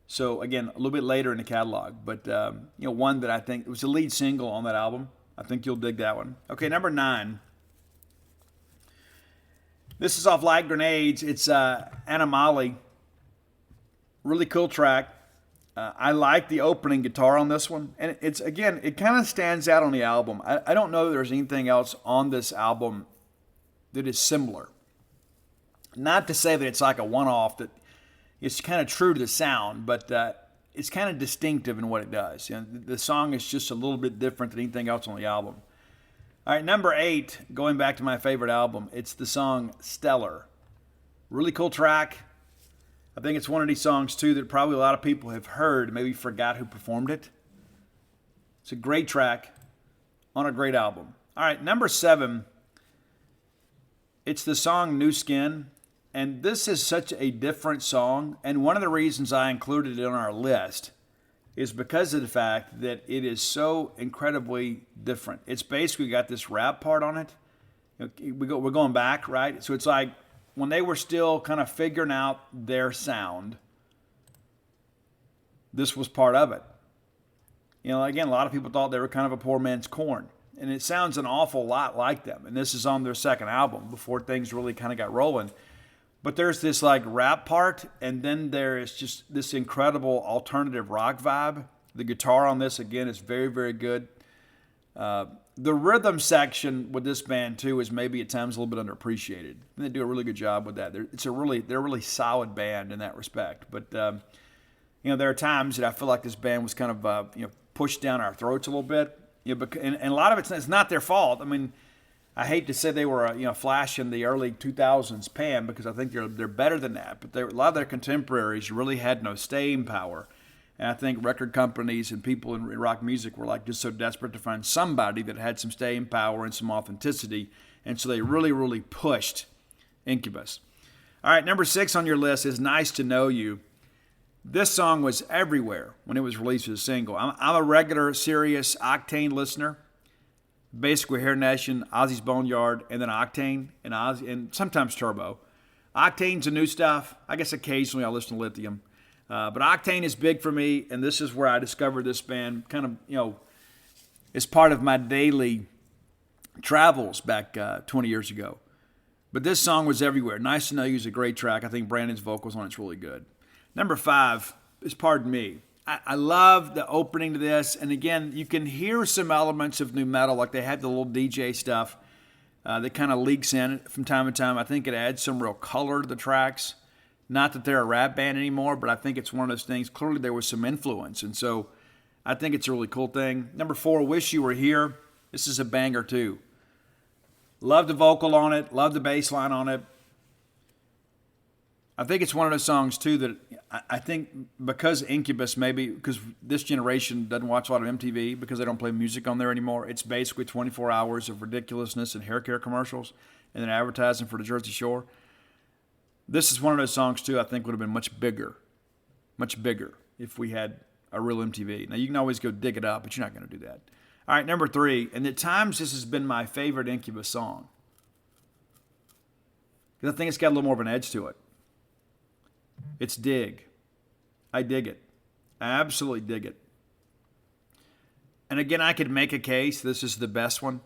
So, again, a little bit later in the catalog. But, one that I think it was the lead single on that album. I think you'll dig that one. Okay, number 9. This is off Light Grenades. It's Animali. Really cool track. I like the opening guitar on this one. And it kind of stands out on the album. I don't know if there's anything else on this album that is similar. Not to say that it's like a one-off, that it's kind of true to the sound, but it's kind of distinctive in what it does. The song is just a little bit different than anything else on the album. All right, number 8, going back to my favorite album, it's the song Stellar. Really cool track. I think it's one of these songs, too, that probably a lot of people have heard, maybe forgot who performed it. It's a great track on a great album. All right, number 7, it's the song New Skin. And this is such a different song. And one of the reasons I included it on our list is because of the fact that it is so incredibly different. It's basically got this rap part on it. We're going back, right? So it's like when they were still kind of figuring out their sound, this was part of it. Again, a lot of people thought they were kind of a poor man's Korn. And it sounds an awful lot like them. And this is on their second album before things really kind of got rolling. But there's this like rap part, and then there is just this incredible alternative rock vibe. The guitar on this, again, is very, very good. The rhythm section with this band too is maybe at times a little bit underappreciated. And they do a really good job with that. They're a really solid band in that respect. But there are times that I feel like this band was kind of pushed down our throats a little bit. And a lot of it's not their fault. I mean, I hate to say they were a flash in the early 2000s pan, because I think they're better than that. But a lot of their contemporaries really had no staying power. And I think record companies and people in rock music were like just so desperate to find somebody that had some staying power and some authenticity. And so they really, really pushed Incubus. All right, number 6 on your list is Nice to Know You. This song was everywhere when it was released as a single. I'm a regular, serious Octane listener. Basically, Hair Nation, Ozzy's Boneyard, and then Octane and sometimes Turbo. Octane's the new stuff. I guess occasionally I listen to Lithium. But Octane is big for me, and this is where I discovered this band kind of, as part of my daily travels back 20 years ago. But this song was everywhere. Nice to Know You is a great track. I think Brandon's vocals on it's really good. Number 5 is Pardon Me. I love the opening to this, and again, you can hear some elements of nu metal, like they had the little DJ stuff that kind of leaks in from time to time. I think it adds some real color to the tracks. Not that they're a rap band anymore, but I think it's one of those things. Clearly there was some influence, and so I think it's a really cool thing. Number 4, Wish You Were Here. This is a banger too. Love the vocal on it. Love the bass line on it. I think it's one of those songs too that I think because Incubus, maybe because this generation doesn't watch a lot of MTV because they don't play music on there anymore. It's basically 24 hours of ridiculousness and hair care commercials and then advertising for the Jersey Shore. This is one of those songs, too, I think would have been much bigger if we had a real MTV. Now, you can always go dig it up, but you're not going to do that. All right, number 3, and at times this has been my favorite Incubus song. Because I think it's got a little more of an edge to it. It's Dig. I dig it. I absolutely dig it. And again, I could make a case this is the best one.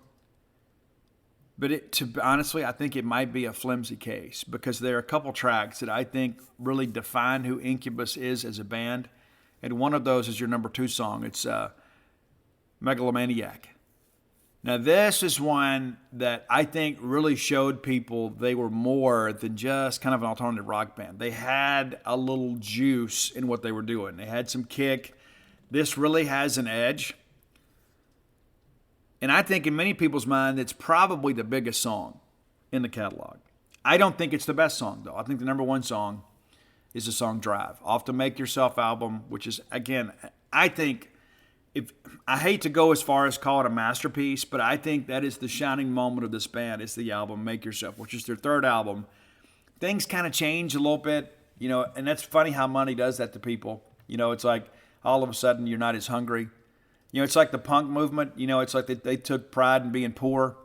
But honestly, I think it might be a flimsy case because there are a couple tracks that I think really define who Incubus is as a band. And one of those is your number 2 song. It's Megalomaniac. Now, this is one that I think really showed people they were more than just kind of an alternative rock band. They had a little juice in what they were doing. They had some kick. This really has an edge. And I think in many people's mind, it's probably the biggest song in the catalog. I don't think it's the best song, though. I think the number 1 song is the song Drive, off the Make Yourself album, which is, again, I think, I hate to go as far as call it a masterpiece, but I think that is the shining moment of this band. It's the album Make Yourself, which is their 3rd album. Things kind of change a little bit, and that's funny how money does that to people. It's like all of a sudden you're not as hungry. It's like the punk movement. It's like they took pride in being poor.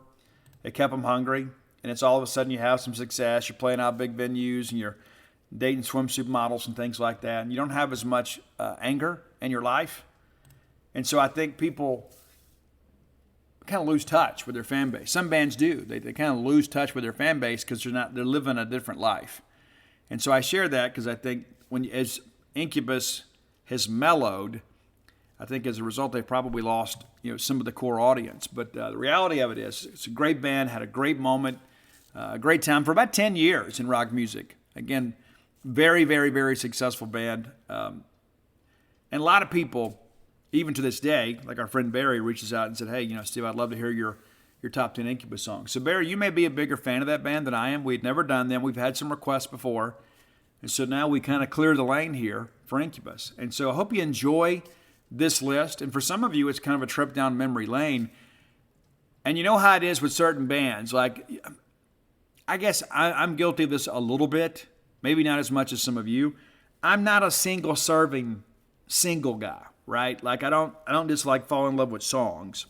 It kept them hungry. And it's all of a sudden you have some success. You're playing out big venues and you're dating swimsuit models and things like that. And you don't have as much anger in your life. And so I think people kind of lose touch with their fan base. Some bands do. They kind of lose touch with their fan base because they're living a different life. And so I share that because I think as Incubus has mellowed, I think as a result, they've probably lost, some of the core audience. But the reality of it is, it's a great band, had a great moment, a great time for about 10 years in rock music. Again, very, very, very successful band. And a lot of people, even to this day, like our friend Barry reaches out and said, hey, Steve, I'd love to hear your top 10 Incubus songs. So Barry, you may be a bigger fan of that band than I am. We'd never done them. We've had some requests before. And so now we kind of clear the lane here for Incubus. And so I hope you enjoy this list, and for some of you, it's kind of a trip down memory lane. And you know how it is with certain bands. Like, I guess I'm guilty of this a little bit, maybe not as much as some of you. I'm not a single-serving single guy, right? Like, I don't just like fall in love with songs.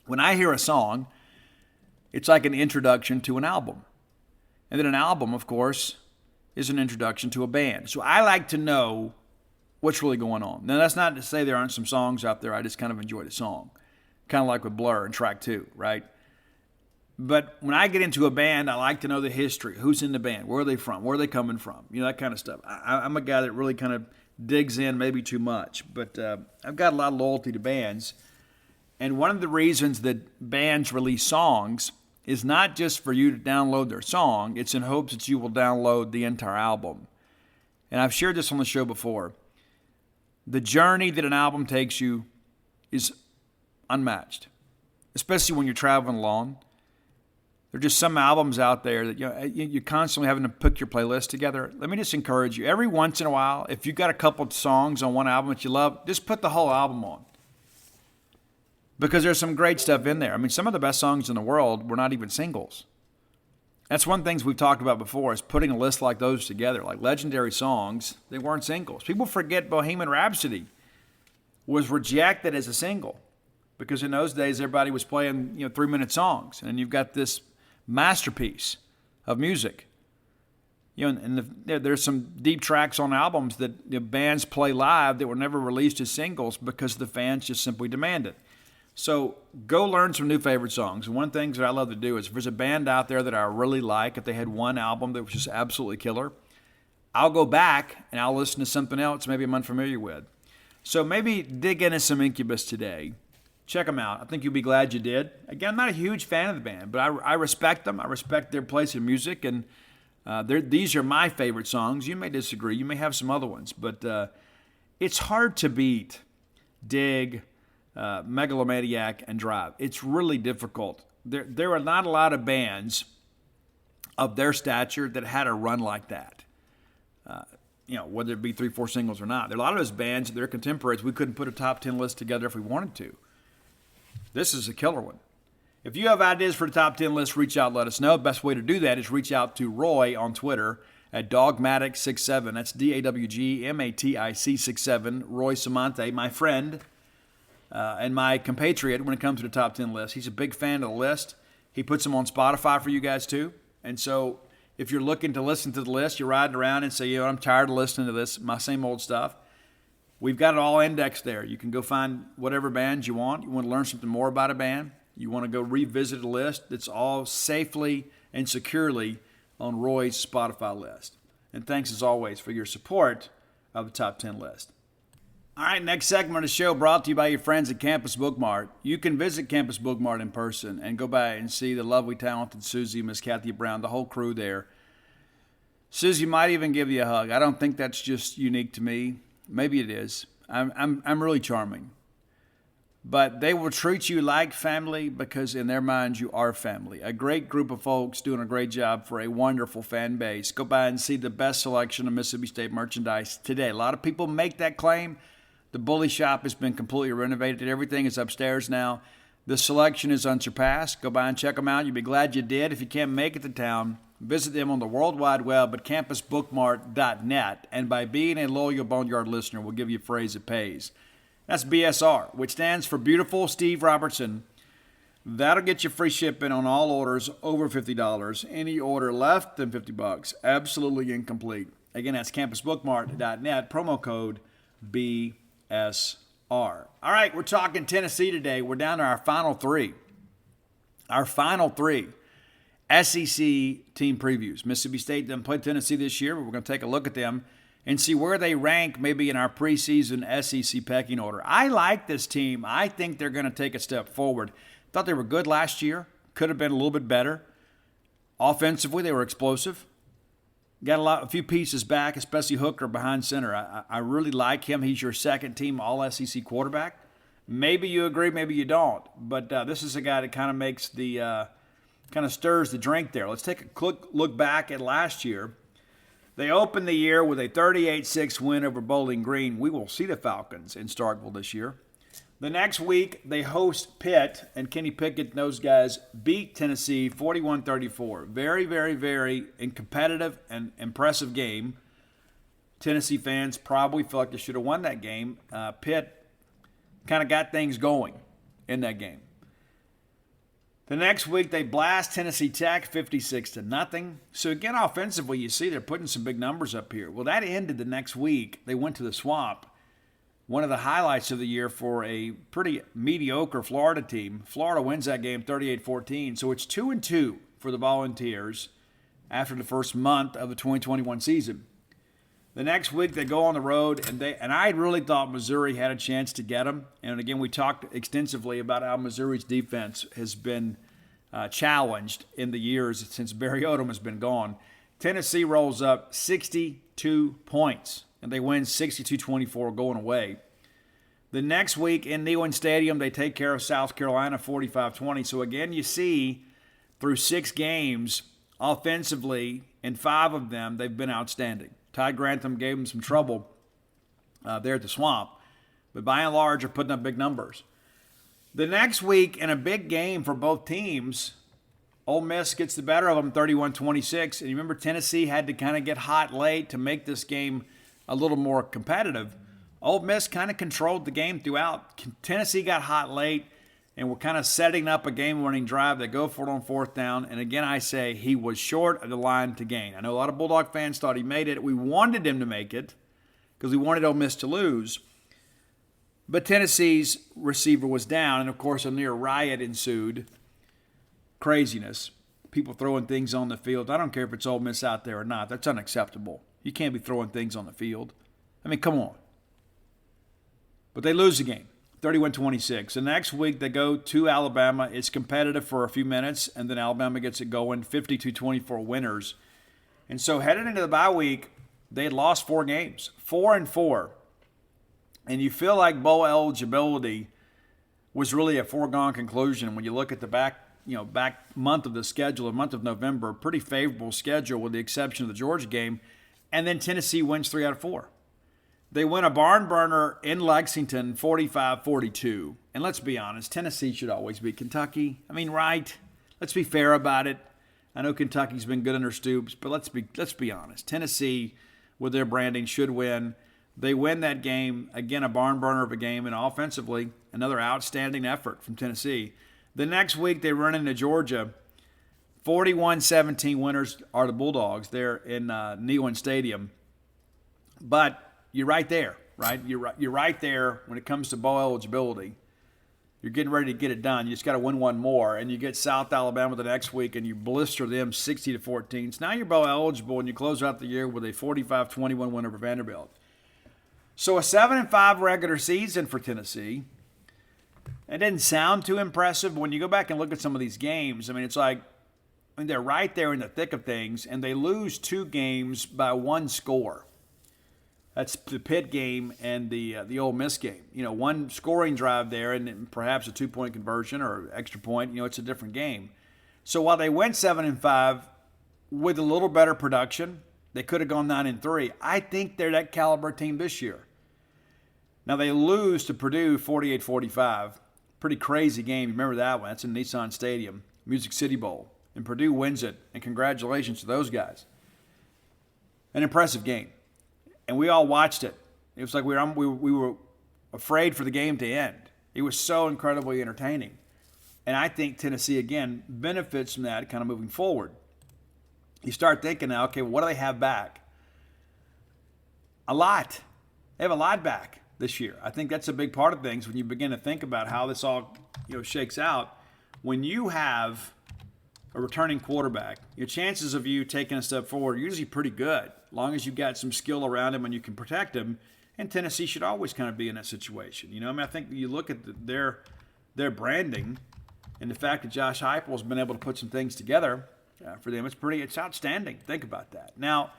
When I hear a song, it's like an introduction to an album, and then an album, of course, is an introduction to a band. So I like to know what's really going on. Now, that's not to say there aren't some songs out there I just kind of enjoy the song. Kind of like with Blur in track 2, right? But when I get into a band, I like to know the history. Who's in the band? Where are they from? Where are they coming from? That kind of stuff. I'm a guy that really kind of digs in maybe too much. But I've got a lot of loyalty to bands. And one of the reasons that bands release songs is not just for you to download their song, it's in hopes that you will download the entire album. And I've shared this on the show before. The journey that an album takes you is unmatched, especially when you're traveling along. There are just some albums out there that you're constantly having to put your playlist together. Let me just encourage you, every once in a while, if you've got a couple of songs on one album that you love, just put the whole album on. Because there's some great stuff in there. I mean, some of the best songs in the world were not even singles. That's one of the things we've talked about before, is putting a list like those together, like legendary songs. They weren't singles. People forget Bohemian Rhapsody was rejected as a single because in those days everybody was playing 3-minute songs, and you've got this masterpiece of music. There's some deep tracks on albums that bands play live that were never released as singles because the fans just simply demand it. So go learn some new favorite songs. And one of the things that I love to do is if there's a band out there that I really like, if they had one album that was just absolutely killer, I'll go back and I'll listen to something else maybe I'm unfamiliar with. So maybe dig into some Incubus today. Check them out. I think you'll be glad you did. Again, I'm not a huge fan of the band, but I respect them. I respect their place in music, and these are my favorite songs. You may disagree. You may have some other ones, but it's hard to beat Dig, Megalomaniac, and Drive. It's really difficult. There are not a lot of bands of their stature that had a run like that. Whether it be 3-4 singles or not. There are a lot of those bands, they're contemporaries. We couldn't put a top 10 list together if we wanted to. This is a killer one. If you have ideas for the top 10 list, reach out, let us know. The best way to do that is reach out to Roy on Twitter at Dogmatic67. That's DAWGMATIC67. Roy Samante, my friend and my compatriot when it comes to the top 10 list. He's a big fan of the list. He puts them on Spotify for you guys too. And so if you're looking to listen to the list, you're riding around and say, I'm tired of listening to this, my same old stuff. We've got it all indexed there. You can go find whatever bands you want. You want to learn something more about a band. You want to go revisit a list. It's all safely and securely on Roy's Spotify list. And thanks as always for your support of the top 10 list. All right, next segment of the show brought to you by your friends at Campus Bookmart. You can visit Campus Bookmart in person and go by and see the lovely, talented Susie, Miss Kathy Brown, the whole crew there. Susie might even give you a hug. I don't think that's just unique to me. Maybe it is. I'm really charming. But they will treat you like family because in their minds you are family. A great group of folks doing a great job for a wonderful fan base. Go by and see the best selection of Mississippi State merchandise today. A lot of people make that claim. The Bully Shop has been completely renovated. Everything is upstairs now. The selection is unsurpassed. Go by and check them out. You'll be glad you did. If you can't make it to town, visit them on the World Wide Web at campusbookmart.net. And by being a loyal Boneyard listener, we'll give you a phrase that pays. That's BSR, which stands for Beautiful Steve Robertson. That'll get you free shipping on all orders over $50. Any order less than $50, absolutely incomplete. Again, that's campusbookmart.net, promo code BSR. All right, we're talking Tennessee today. We're down to our final three. Our final three SEC team previews. Mississippi State didn't play Tennessee this year, but we're going to take a look at them and see where they rank maybe in our preseason SEC pecking order. I like this team. I think they're going to take a step forward. Thought they were good last year. Could have been a little bit better. Offensively, they were explosive. Got a few pieces back, especially Hooker behind center. I really like him. He's your second team All-SEC quarterback. Maybe you agree, maybe you don't. But this is a guy that kind of makes the kind of stirs the drink there. Let's take a quick look back at last year. They opened the year with a 38-6 win over Bowling Green. We will see the Falcons in Starkville this year. The next week, they host Pitt, and Kenny Pickett and those guys beat Tennessee 41-34. Very, very, very competitive and impressive game. Tennessee fans probably feel like they should have won that game. Pitt kind of got things going in that game. The next week, they blast Tennessee Tech 56-0. So again, offensively, you see they're putting some big numbers up here. Well, that ended the next week. They went to the Swamp. One of the highlights of the year for a pretty mediocre Florida team. Florida wins that game 38-14. So it's 2-2 for the Volunteers after the first month of the 2021 season. The next week they go on the road, and I really thought Missouri had a chance to get them. And again, we talked extensively about how Missouri's defense has been challenged in the years since Barry Odom has been gone. Tennessee rolls up 62 points, and they win 62-24 going away. The next week in Neyland Stadium, they take care of South Carolina 45-20. So again, you see through 6 games offensively, in 5 of them, they've been outstanding. Ty Grantham gave them some trouble there at the Swamp, but by and large are putting up big numbers. The next week, in a big game for both teams, Ole Miss gets the better of them 31-26. And you remember Tennessee had to kind of get hot late to make this game a little more competitive. Ole Miss kind of controlled the game throughout. Tennessee got hot late and were kind of setting up a game-winning drive. They go for it on 4th down. And again, I say he was short of the line to gain. I know a lot of Bulldog fans thought he made it. We wanted him to make it because we wanted Ole Miss to lose. But Tennessee's receiver was down, and of course a near riot ensued. Craziness. People throwing things on the field. I don't care if it's Ole Miss out there or not. That's unacceptable. You can't be throwing things on the field. I mean, come on. But they lose the game, 31-26. The next week they go to Alabama. It's competitive for a few minutes, and then Alabama gets it going, 52-24 winners. And so headed into the bye week, they had lost 4 games, 4-4. And you feel like bowl eligibility was really a foregone conclusion when you look at the back month of the schedule, the month of November, pretty favorable schedule with the exception of the Georgia game. And then Tennessee wins 3 out of 4. They win a barn burner in Lexington, 45-42. And let's be honest, Tennessee should always beat Kentucky. I mean, right? Let's be fair about it. I know Kentucky's been good under Stoops, but let's be honest. Tennessee, with their branding, should win. They win that game, again, a barn burner of a game, and offensively, another outstanding effort from Tennessee. The next week, they run into Georgia. 41-17 winners are the Bulldogs there in Neyland Stadium. But you're right there, right? You're right there when it comes to bowl eligibility. You're getting ready to get it done. You just got to win one more, and you get South Alabama the next week, and you blister them 60-14. So now you're bowl eligible, and you close out the year with a 45-21 win over Vanderbilt. So a 7-5 regular season for Tennessee. It didn't sound too impressive, but when you go back and look at some of these games, I mean, it's like, they're right there in the thick of things, and they lose 2 games by 1 score. That's the Pitt game and the Ole Miss game. One scoring drive there and perhaps a 2-point conversion or extra point. It's a different game. So while they went 7-5 with a little better production, they could have gone 9-3. I think they're that caliber team this year. Now they lose to Purdue 48-45. Pretty crazy game. You remember that one? That's in Nissan Stadium, Music City Bowl. And Purdue wins it. And congratulations to those guys. An impressive game. And we all watched it. It was like we were afraid for the game to end. It was so incredibly entertaining. And I think Tennessee, again, benefits from that kind of moving forward. You start thinking now, okay, well, what do they have back? A lot. They have a lot back this year. I think that's a big part of things when you begin to think about how this all shakes out. When you have a returning quarterback, your chances of you taking a step forward are usually pretty good, as long as you've got some skill around him and you can protect him. And Tennessee should always kind of be in that situation. I think you look at their branding and the fact that Josh Heupel's been able to put some things together for them. It's outstanding. Think about that. Now,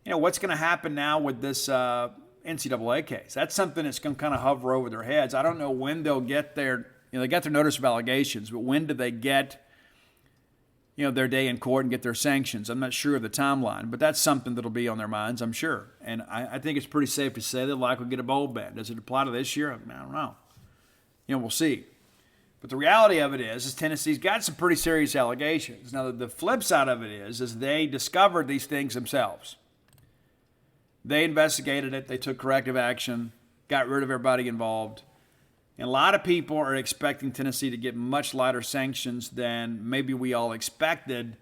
what's going to happen now with this NCAA case? That's something that's going to kind of hover over their heads. I don't know when they'll get their, they got their notice of allegations, but when do they get their day in court and get their sanctions? I'm not sure of the timeline, but that's something that'll be on their minds, I'm sure. And I think it's pretty safe to say they'll likely get a bowl ban. Does it apply to this year? I don't know. We'll see. But the reality of it is Tennessee's got some pretty serious allegations. Now, the flip side of it is they discovered these things themselves. They investigated it. They took corrective action, got rid of everybody involved. And a lot of people are expecting Tennessee to get much lighter sanctions than maybe we all expected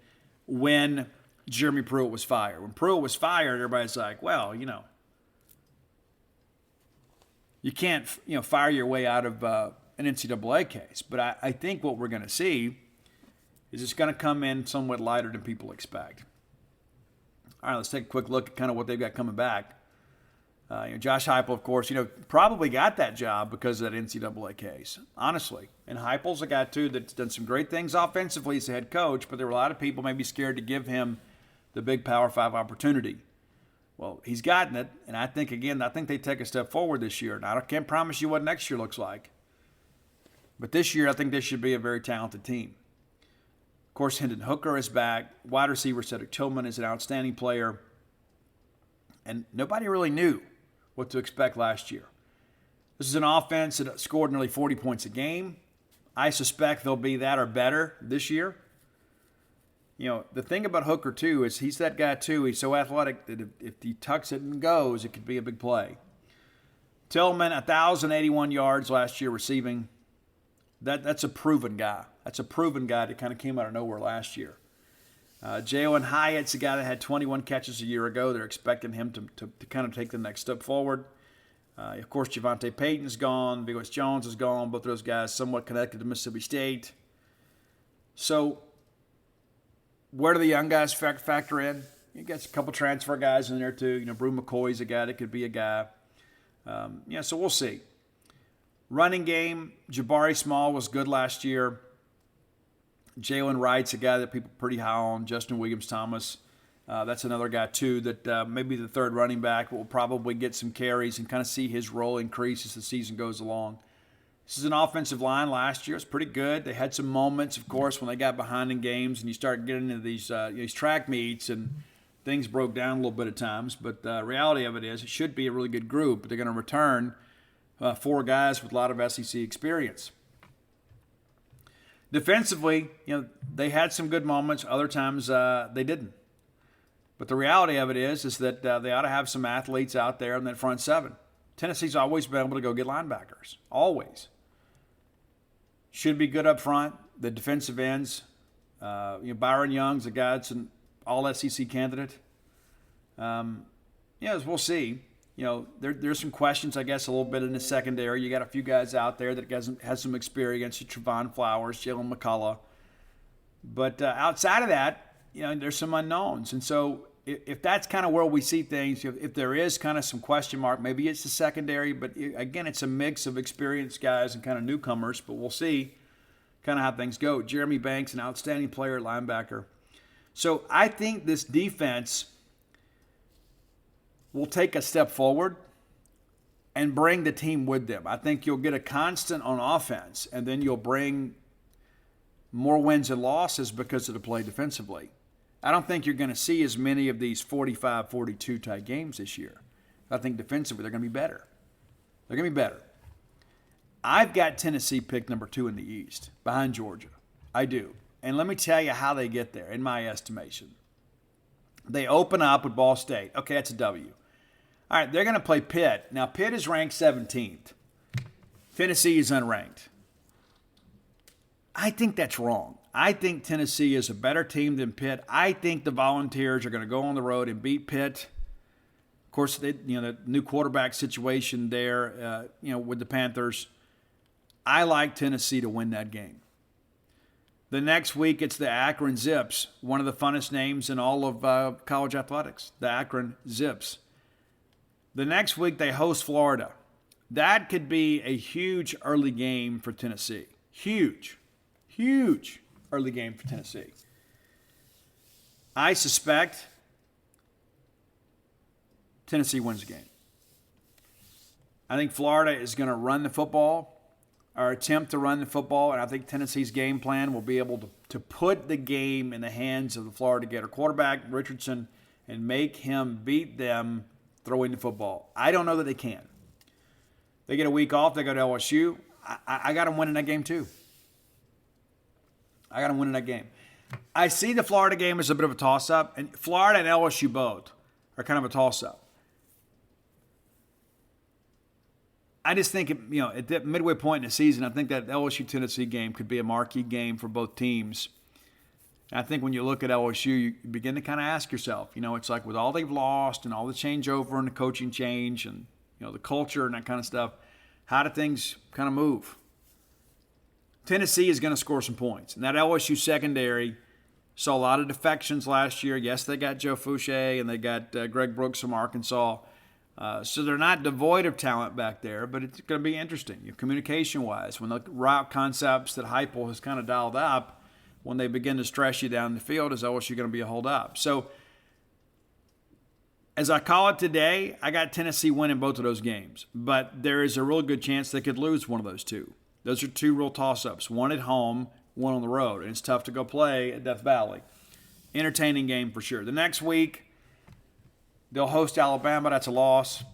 when Jeremy Pruitt was fired. When Pruitt was fired, everybody's like, well, you can't, fire your way out of an NCAA case. But I think what we're going to see is it's going to come in somewhat lighter than people expect. All right, let's take a quick look at kind of what they've got coming back. Josh Heupel, of course, probably got that job because of that NCAA case, honestly. And Heupel's a guy, too, that's done some great things offensively as a head coach, but there were a lot of people maybe scared to give him the big Power 5 opportunity. Well, he's gotten it, and I think they take a step forward this year. Now, I can't promise you what next year looks like, but this year I think this should be a very talented team. Of course, Hendon Hooker is back. Wide receiver Cedric Tillman is an outstanding player, and nobody really knew what to expect last year. This is an offense that scored nearly 40 points a game. I suspect they'll be that or better this year. The thing about Hooker, too, is he's that guy, too. He's so athletic that if he tucks it and goes, it could be a big play. Tillman, 1,081 yards last year receiving. That's a proven guy. That's a proven guy that kind of came out of nowhere last year. Jaylen Hyatt's a guy that had 21 catches a year ago. They're expecting him to kind of take the next step forward. Of course, Javante Payton's gone. Big West Jones is gone. Both of those guys somewhat connected to Mississippi State. So where do the young guys factor in? You got a couple transfer guys in there, too. Brew McCoy's a guy that could be a guy. So we'll see. Running game, Jabari Small was good last year. Jaylen Wright's a guy that people are pretty high on. Justin Williams-Thomas, that's another guy, too, that maybe the third running back will probably get some carries and kind of see his role increase as the season goes along. This is an offensive line last year. It's pretty good. They had some moments, of course, when they got behind in games and you start getting into these track meets and things broke down a little bit at times. But the reality of it is it should be a really good group. But they're going to return 4 guys with a lot of SEC experience. Defensively, they had some good moments. Other times they didn't. But the reality of it is that they ought to have some athletes out there in that front 7. Tennessee's always been able to go get linebackers. Always. Should be good up front. The defensive ends. Byron Young's a guy that's an all-SEC candidate. As we'll see. There's some questions, I guess, a little bit in the secondary. You got a few guys out there that has some experience. Trevon Flowers, Jalen McCullough. But outside of that, there's some unknowns. And so if that's kind of where we see things, if there is kind of some question mark, maybe it's the secondary. But, again, it's a mix of experienced guys and kind of newcomers. But we'll see kind of how things go. Jeremy Banks, an outstanding player at linebacker. So I think this defense will take a step forward and bring the team with them. I think you'll get a constant on offense, and then you'll bring more wins and losses because of the play defensively. I don't think you're going to see as many of these 45-42 type games this year. I think defensively they're going to be better. They're going to be better. I've got Tennessee picked number 2 in the East, behind Georgia. I do. And let me tell you how they get there, in my estimation. They open up with Ball State. Okay, that's a W. All right, they're going to play Pitt. Now, Pitt is ranked 17th. Tennessee is unranked. I think that's wrong. I think Tennessee is a better team than Pitt. I think the Volunteers are going to go on the road and beat Pitt. Of course, the new quarterback situation there, with the Panthers. I like Tennessee to win that game. The next week, it's the Akron Zips, one of the funnest names in all of college athletics, the Akron Zips. The next week, they host Florida. That could be a huge early game for Tennessee. Huge early game for Tennessee. I suspect Tennessee wins the game. I think Florida is going to run the football or attempt to run the football, and I think Tennessee's game plan will be able to put the game in the hands of the Florida Gator quarterback, Richardson, and make him beat them throwing the football. I don't know that they can. They get a week off. They go to LSU. I got them winning that game too. I got them winning that game. I see the Florida game as a bit of a toss-up, and Florida and LSU both are kind of a toss-up. I just think, at that midway point in the season, I think that LSU-Tennessee game could be a marquee game for both teams. And I think when you look at LSU, you begin to kind of ask yourself, it's like with all they've lost and all the changeover and the coaching change and, the culture and that kind of stuff, how do things kind of move? Tennessee is going to score some points. And that LSU secondary saw a lot of defections last year. Yes, they got Joe Fouché and they got Greg Brooks from Arkansas. So they're not devoid of talent back there, but it's going to be interesting. Communication-wise, when the route concepts that Heupel has kind of dialed up, when they begin to stress you down the field, is OSU going to be a hold up? So as I call it today, I got Tennessee winning both of those games, but there is a real good chance they could lose one of those two. Those are two real toss-ups, one at home, one on the road, and it's tough to go play at Death Valley. Entertaining game for sure. The next week, they'll host Alabama. That's a loss.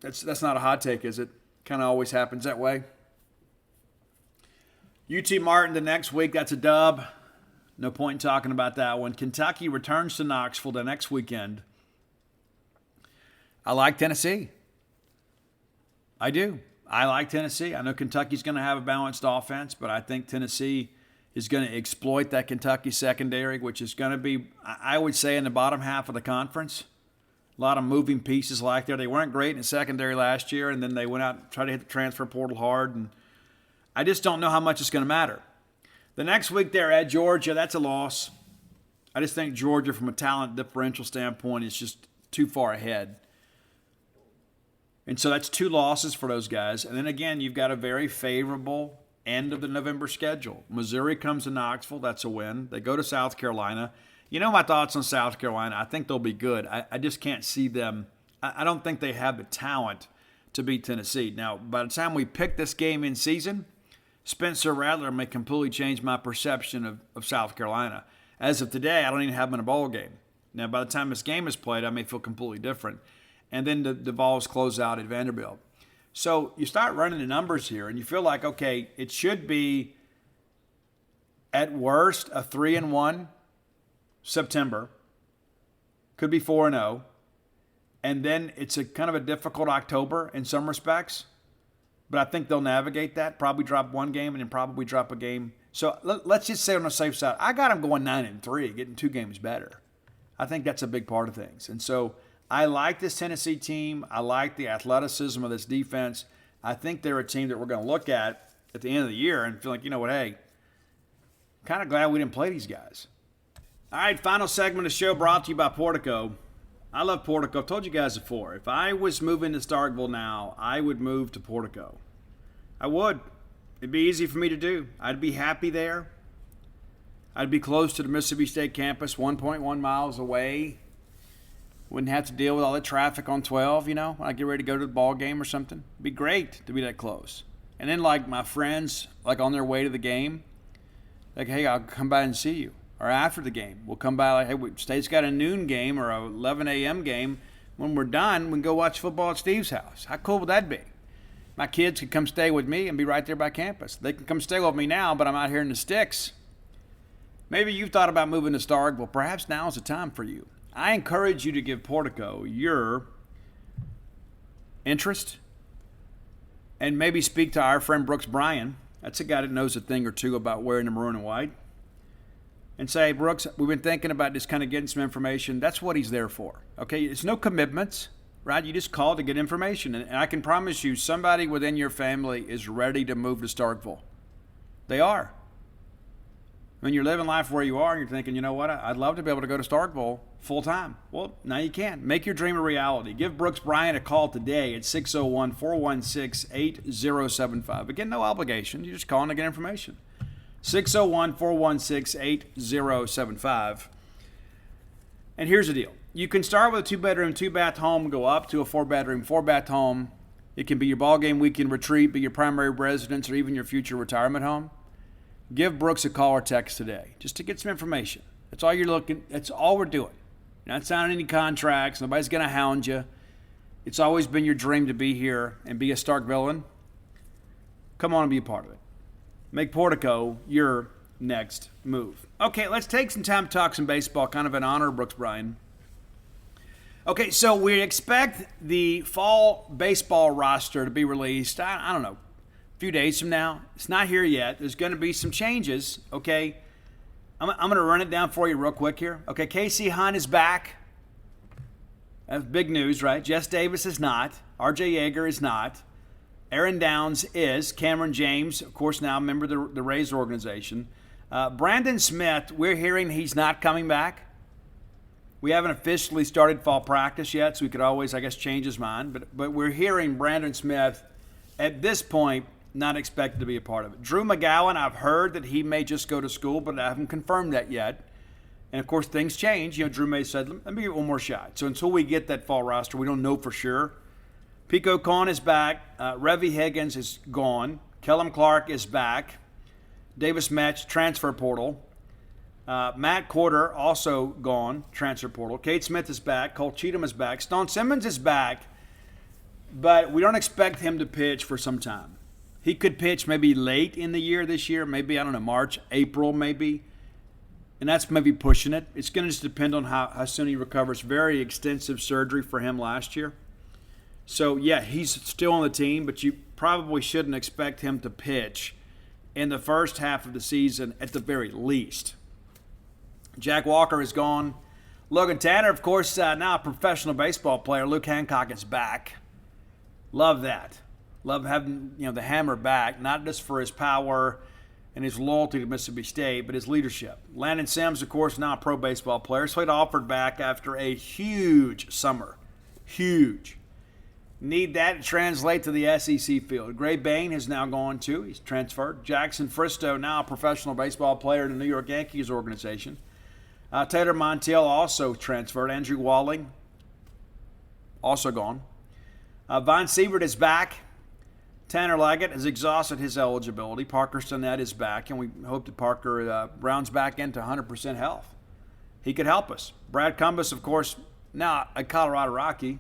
That's not a hot take, is it? Kind of always happens that way. UT Martin the next week, that's a dub. No point in talking about that one. Kentucky returns to Knoxville the next weekend. I like Tennessee. I do. I like Tennessee. I know Kentucky's going to have a balanced offense, but I think Tennessee is going to exploit that Kentucky secondary, which is going to be, I would say, in the bottom half of the conference. A lot of moving pieces like there. They weren't great in the secondary last year, and then they went out and tried to hit the transfer portal hard, and I just don't know how much it's going to matter. The next week they're at Georgia. That's a loss. I just think Georgia, from a talent differential standpoint, is just too far ahead. And so that's two losses for those guys. And then again, you've got a very favorable end of the November schedule. Missouri comes to Knoxville. That's a win. They go to South Carolina. You know my thoughts on South Carolina. I think they'll be good. I just can't see them. I don't think they have the talent to beat Tennessee. Now, by the time we pick this game in season, Spencer Rattler may completely change my perception of South Carolina. As of today, I don't even have them in a bowl game. Now, by the time this game is played, I may feel completely different. And then the Vols close out at Vanderbilt. So you start running the numbers here, and you feel like, okay, it should be, at worst, a 3-1 September. Could be 4-0. And then it's a kind of a difficult October in some respects. But I think they'll navigate that, probably drop one game and then probably drop a game. So let's just say on the safe side, I got them going 9-3, getting 2 games better. I think that's a big part of things. And so I like this Tennessee team. I like the athleticism of this defense. I think they're a team that we're going to look at the end of the year and feel like, you know what, hey, kind of glad we didn't play these guys. All right, final segment of the show brought to you by Portico. I love Portico. I've told you guys before. If I was moving to Starkville now, I would move to Portico. I would. It'd be easy for me to do. I'd be happy there. I'd be close to the Mississippi State campus, 1.1 miles away. Wouldn't have to deal with all the traffic on 12, when I get ready to go to the ball game or something. It'd be great to be that close. And then, my friends, on their way to the game, hey, I'll come by and see you. Or after the game, we'll come by, hey, State's got a noon game or a 11 a.m. game. When we're done, we can go watch football at Steve's house. How cool would that be? My kids could come stay with me and be right there by campus. They can come stay with me now, but I'm out here in the sticks. Maybe you've thought about moving to Starkville. Perhaps now's the time for you. I encourage you to give Portico your interest and maybe speak to our friend Brooks Bryan. That's a guy that knows a thing or two about wearing the maroon and white. And say, Brooks, we've been thinking about just kind of getting some information. That's what he's there for. Okay, it's no commitments, right? You just call to get information. And I can promise you somebody within your family is ready to move to Starkville. They are. When you're living life where you are and you're thinking, you know what, I'd love to be able to go to Starkville full time. Well, now you can. Make your dream a reality. Give Brooks Bryan a call today at 601-416-8075. Again, no obligation. You're just calling to get information. 601-416-8075. And here's the deal. You can start with a 2-bedroom, 2-bath home, go up to a 4-bedroom, 4-bath home. It can be your ball game weekend retreat, be your primary residence, or even your future retirement home. Give Brooks a call or text today just to get some information. That's all you're looking. That's all we're doing. You're not signing any contracts. Nobody's going to hound you. It's always been your dream to be here and be a Starkvillian. Come on and be a part of it. Make Portico your next move. Okay, let's take some time to talk some baseball, kind of in honor of Brooks Bryan. Okay, so we expect the fall baseball roster to be released, I don't know, a few days from now. It's not here yet. There's going to be some changes, okay? I'm going to run it down for you real quick here. Okay, Casey Hunt is back. That's big news, right? Jess Davis is not. R.J. Yeager is not. Aaron Downs is. Cameron James, of course, now a member of the Rays organization. Brandon Smith, we're hearing he's not coming back. We haven't officially started fall practice yet, so we could always, I guess, change his mind. But we're hearing Brandon Smith, at this point, not expected to be a part of it. Drew McGowan, I've heard that he may just go to school, but I haven't confirmed that yet. And, of course, things change. Drew May said, let me get one more shot. So until we get that fall roster, we don't know for sure. Pico Khan is back. Revy Higgins is gone. Kellum Clark is back. Davis Metch, transfer portal. Matt Corder, also gone, transfer portal. Cade Smith is back. Cole Cheatham is back. Stone Simmons is back, but we don't expect him to pitch for some time. He could pitch maybe late in the year this year, maybe, I don't know, March, April maybe, and that's maybe pushing it. It's going to just depend on how soon he recovers. Very extensive surgery for him last year. So, yeah, he's still on the team, but you probably shouldn't expect him to pitch in the first half of the season at the very least. Jack Walker is gone. Logan Tanner, of course, now a professional baseball player. Luke Hancock is back. Love that. Love having the hammer back, not just for his power and his loyalty to Mississippi State, but his leadership. Landon Sims, of course, now a pro baseball player. Slade offered back after a huge summer. Huge. Need that to translate to the SEC field. Gray Bain has now gone too. He's transferred. Jackson Fristow, now a professional baseball player in the New York Yankees organization. Taylor Montiel also transferred. Andrew Walling, also gone. Von Sievert is back. Tanner Leggett has exhausted his eligibility. Parker Stinnett is back, and we hope that Parker rounds back into 100% health. He could help us. Brad Cumbus, of course, now a Colorado Rocky.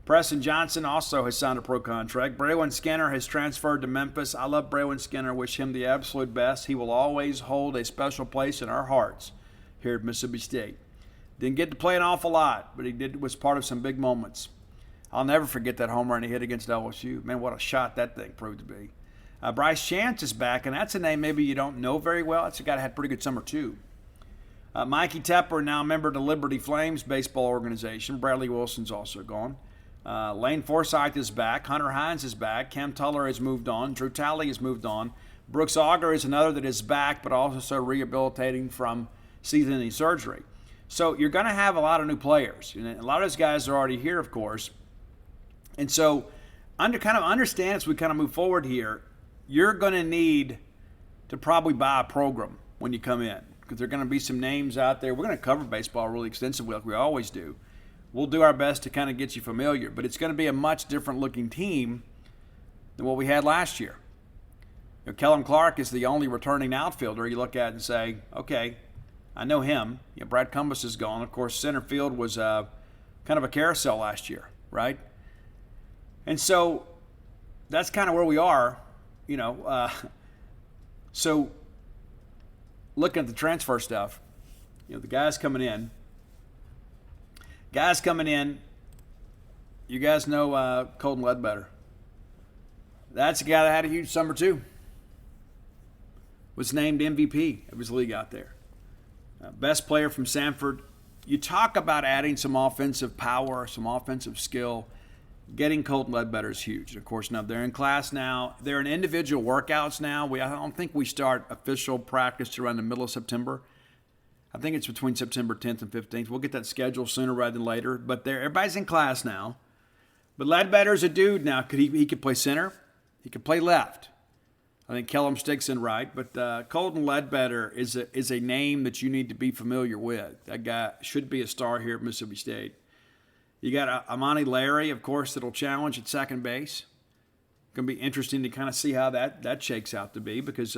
Preston Johnson also has signed a pro contract. Braelyn Skinner has transferred to Memphis. I love Braelyn Skinner. Wish him the absolute best. He will always hold a special place in our hearts here at Mississippi State. Didn't get to play an awful lot, but he was part of some big moments. I'll never forget that home run he hit against LSU. Man, what a shot that thing proved to be. Bryce Chance is back, and that's a name maybe you don't know very well. That's a guy that had a pretty good summer, too. Mikey Tepper, now a member of the Liberty Flames baseball organization. Bradley Wilson's also gone. Lane Forsythe is back. Hunter Hines is back. Cam Tuller has moved on. Drew Talley has moved on. Brooks Auger is another that is back, but also rehabilitating from season-ending surgery. So you're going to have a lot of new players. And a lot of those guys are already here, of course. And so kind of understand as we kind of move forward here, you're going to need to probably buy a program when you come in because there are going to be some names out there. We're going to cover baseball really extensively like we always do. We'll do our best to kind of get you familiar, but it's going to be a much different looking team than what we had last year. Kellum Clark is the only returning outfielder you look at and say, okay, I know him. Brad Cumbus is gone. Of course, center field was kind of a carousel last year, right? And so that's kind of where we are, So looking at the transfer stuff, the guys coming in, you guys know Colton Ledbetter. That's a guy that had a huge summer too. Was named MVP of his league out there. Best player from Sanford. You talk about adding some offensive power, some offensive skill. Getting Colton Ledbetter is huge. And of course, now they're in class now. They're in individual workouts now. I don't think we start official practice around the middle of September. I think it's between September 10th and 15th. We'll get that schedule sooner rather than later. But everybody's in class now. But Ledbetter's a dude now. He could play center. He could play left. I think Kellum Stigson right. But Colton Ledbetter is a name that you need to be familiar with. That guy should be a star here at Mississippi State. You got Amani Larry, of course, that'll challenge at second base. Going to be interesting to kind of see how that shakes out to be because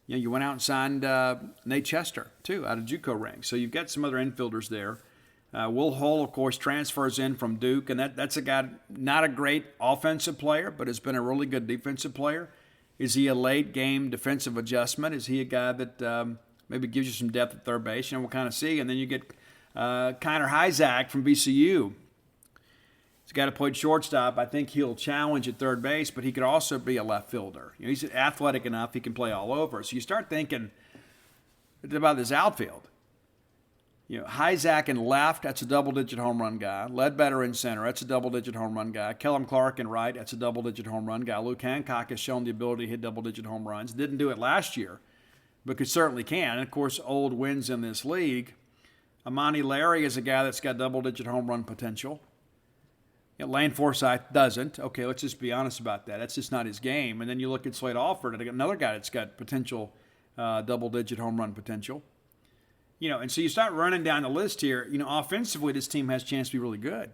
you went out and signed Nate Chester, too, out of JUCO ranks. So you've got some other infielders there. Will Hull, of course, transfers in from Duke, and that's a guy, not a great offensive player, but has been a really good defensive player. Is he a late-game defensive adjustment? Is he a guy that maybe gives you some depth at third base? We'll kind of see. And then you get Kiner Hyzak from VCU. He's a guy that played shortstop. I think he'll challenge at third base, but he could also be a left fielder. He's athletic enough. He can play all over. So you start thinking about this outfield. Hyzak in left, that's a double-digit home run guy. Ledbetter in center, that's a double-digit home run guy. Kellum Clark in right, that's a double-digit home run guy. Luke Hancock has shown the ability to hit double-digit home runs. Didn't do it last year, but could certainly can. And, of course, old wins in this league. Amani Larry is a guy that's got double-digit home run potential. Lane Forsythe doesn't. Okay, let's just be honest about that. That's just not his game. And then you look at Slade Alford, and another guy that's got potential double-digit home run potential. And so you start running down the list here. Offensively, this team has a chance to be really good.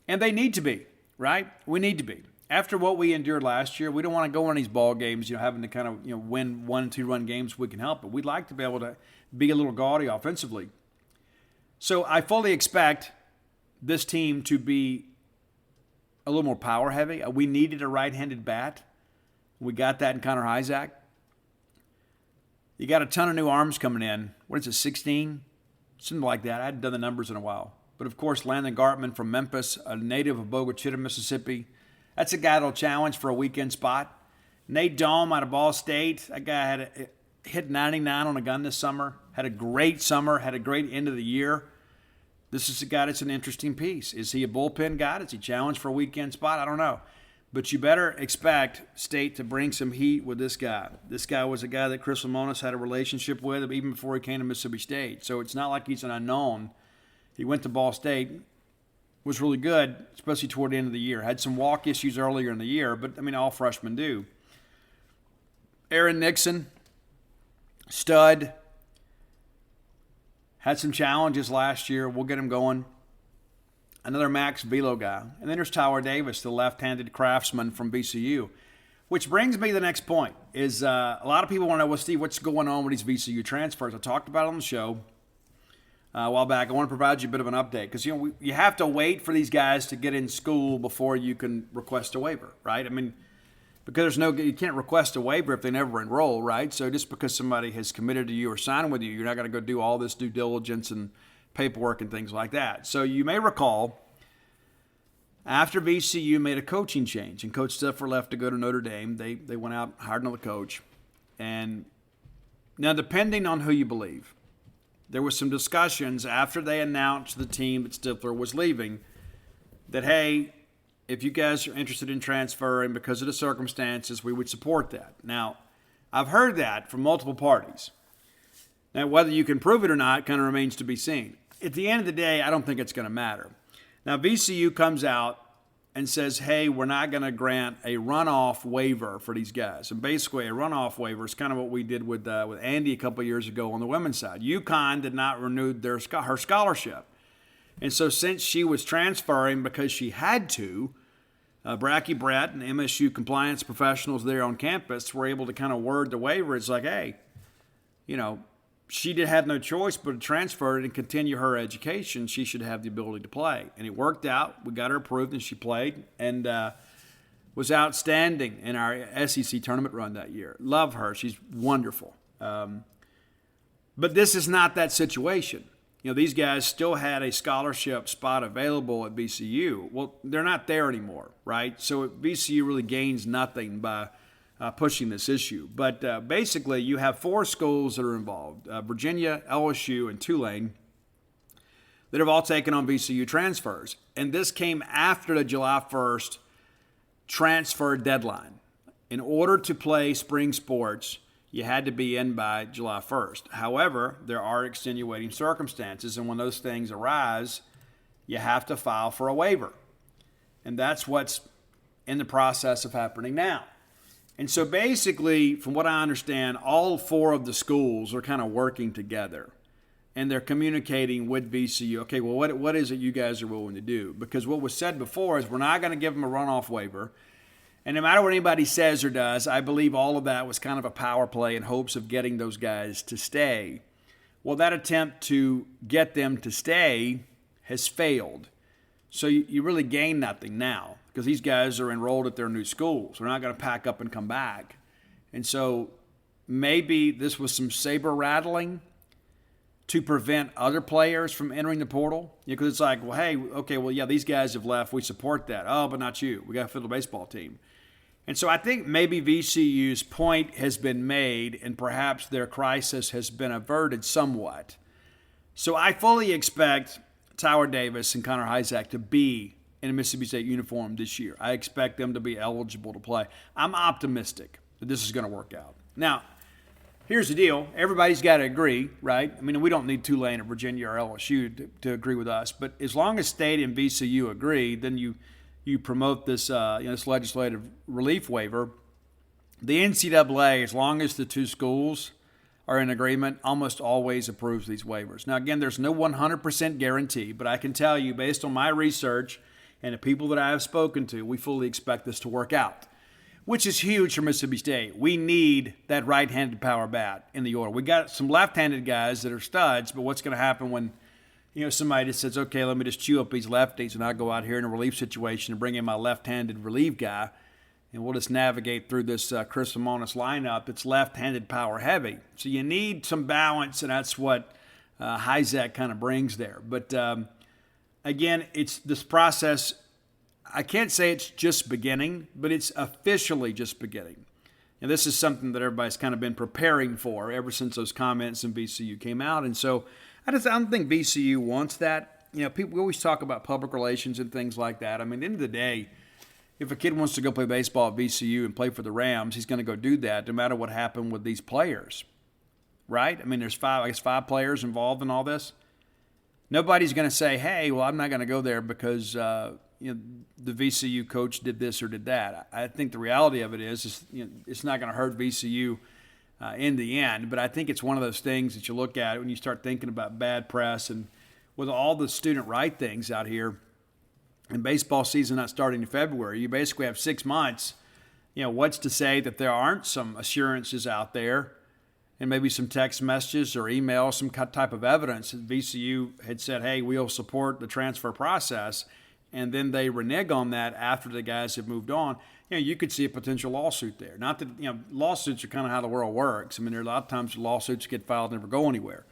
And they need to be, right? We need to be. After what we endured last year, we don't want to go on these ball games, having to kind of, win 1-2 run games if we can help it. We'd like to be able to be a little gaudy offensively. So I fully expect this team to be a little more power heavy. We needed a right-handed bat. We got that in Connor Isaac. You got a ton of new arms coming in. What is it, 16? Something like that. I hadn't done the numbers in a while. But, of course, Landon Gartman from Memphis, a native of Bogue Chittim, Mississippi. That's a guy that'll challenge for a weekend spot. Nate Dahm out of Ball State. That guy hit 99 on a gun this summer. Had a great summer. Had a great end of the year. This is a guy that's an interesting piece. Is he a bullpen guy? Does he challenge for a weekend spot? I don't know. But you better expect State to bring some heat with this guy. This guy was a guy that Chris Lamonis had a relationship with even before he came to Mississippi State. So it's not like he's an unknown. He went to Ball State, was really good, especially toward the end of the year. Had some walk issues earlier in the year, but, all freshmen do. Aaron Nixon, stud. Had some challenges last year. We'll get him going. Another Max Velo guy. And then there's Tyler Davis, the left-handed craftsman from VCU. Which brings me to the next point, is a lot of people want to know, well, Steve, what's going on with these VCU transfers? I talked about it on the show a while back. I want to provide you a bit of an update because, you have to wait for these guys to get in school before you can request a waiver, right? Because you can't request a waiver if they never enroll, right? So just because somebody has committed to you or signed with you, you're not going to go do all this due diligence and paperwork and things like that. So you may recall, after VCU made a coaching change and Coach Tepper left to go to Notre Dame, they went out, hired another coach. And now, depending on who you believe, there was some discussions after they announced to the team that Stifler was leaving that, hey, if you guys are interested in transferring because of the circumstances, we would support that. Now, I've heard that from multiple parties. Now, whether you can prove it or not kind of remains to be seen. At the end of the day, I don't think it's going to matter. Now, VCU comes out and says, hey, we're not going to grant a runoff waiver for these guys. And basically, a runoff waiver is kind of what we did with Andy a couple of years ago on the women's side. UConn did not renew her scholarship. And so since she was transferring because she had to, Bracky Brett and MSU compliance professionals there on campus were able to kind of word the waiver. It's like, hey, she had no choice but to transfer it and continue her education. She should have the ability to play. And it worked out. We got her approved, and she played and was outstanding in our SEC tournament run that year. Love her. She's wonderful. But this is not that situation. These guys still had a scholarship spot available at VCU. Well, they're not there anymore, right? So VCU really gains nothing by pushing this issue. But basically, you have 4 schools that are involved, Virginia, LSU, and Tulane, that have all taken on VCU transfers. And this came after the July 1st transfer deadline. In order to play spring sports, you had to be in by July 1st. However, there are extenuating circumstances, and when those things arise, you have to file for a waiver. And that's what's in the process of happening now. And so basically, from what I understand, all 4 of the schools are kind of working together. And they're communicating with VCU. Okay, well, what is it you guys are willing to do? Because what was said before is we're not going to give them a runoff waiver. And no matter what anybody says or does, I believe all of that was kind of a power play in hopes of getting those guys to stay. Well, that attempt to get them to stay has failed. So you really gain nothing now because these guys are enrolled at their new schools. They're not going to pack up and come back. And so maybe this was some saber rattling to prevent other players from entering the portal. Because it's like, well, hey, okay, well, yeah, these guys have left. We support that. Oh, but not you. We got to fill the baseball team. And so I think maybe VCU's point has been made and perhaps their crisis has been averted somewhat. So I fully expect Tyler Davis and Connor Isaac to be in a Mississippi State uniform this year. I expect them to be eligible to play. I'm optimistic that this is going to work out. Now, here's the deal. Everybody's got to agree, right? I mean, we don't need Tulane or Virginia or LSU to agree with us. But as long as State and VCU agree, then you promote this this legislative relief waiver. The NCAA, as long as the two schools are in agreement, almost always approves these waivers. Now, again, there's no 100% guarantee, but I can tell you, based on my research and the people that I have spoken to, we fully expect this to work out, which is huge for Mississippi State. We need that right-handed power bat in the order. We got some left-handed guys that are studs, but what's going to happen when somebody just says, okay, let me just chew up these lefties and I'll go out here in a relief situation and bring in my left-handed relief guy, and we'll just navigate through this Chris Lemonis lineup. It's left-handed power heavy. So you need some balance, and that's what Hyzak kind of brings there. But again, it's this process. I can't say it's just beginning, but it's officially just beginning. And this is something that everybody's kind of been preparing for ever since those comments in VCU came out. And so I don't think VCU wants that. People always talk about public relations and things like that. I mean, at the end of the day, if a kid wants to go play baseball at VCU and play for the Rams, he's going to go do that no matter what happened with these players, right? I mean, there's five players involved in all this. Nobody's going to say, hey, well, I'm not going to go there because the VCU coach did this or did that. I think the reality of it is it's not going to hurt VCU in the end, but I think it's one of those things that you look at when you start thinking about bad press, and with all the student right things out here, and baseball season not starting in February, you basically have 6 months. What's to say that there aren't some assurances out there and maybe some text messages or emails, some type of evidence that VCU had said, hey, we'll support the transfer process, and then they renege on that after the guys have moved on. You could see a potential lawsuit there. Not that, lawsuits are kind of how the world works. I mean, there are a lot of times lawsuits get filed and never go anywhere.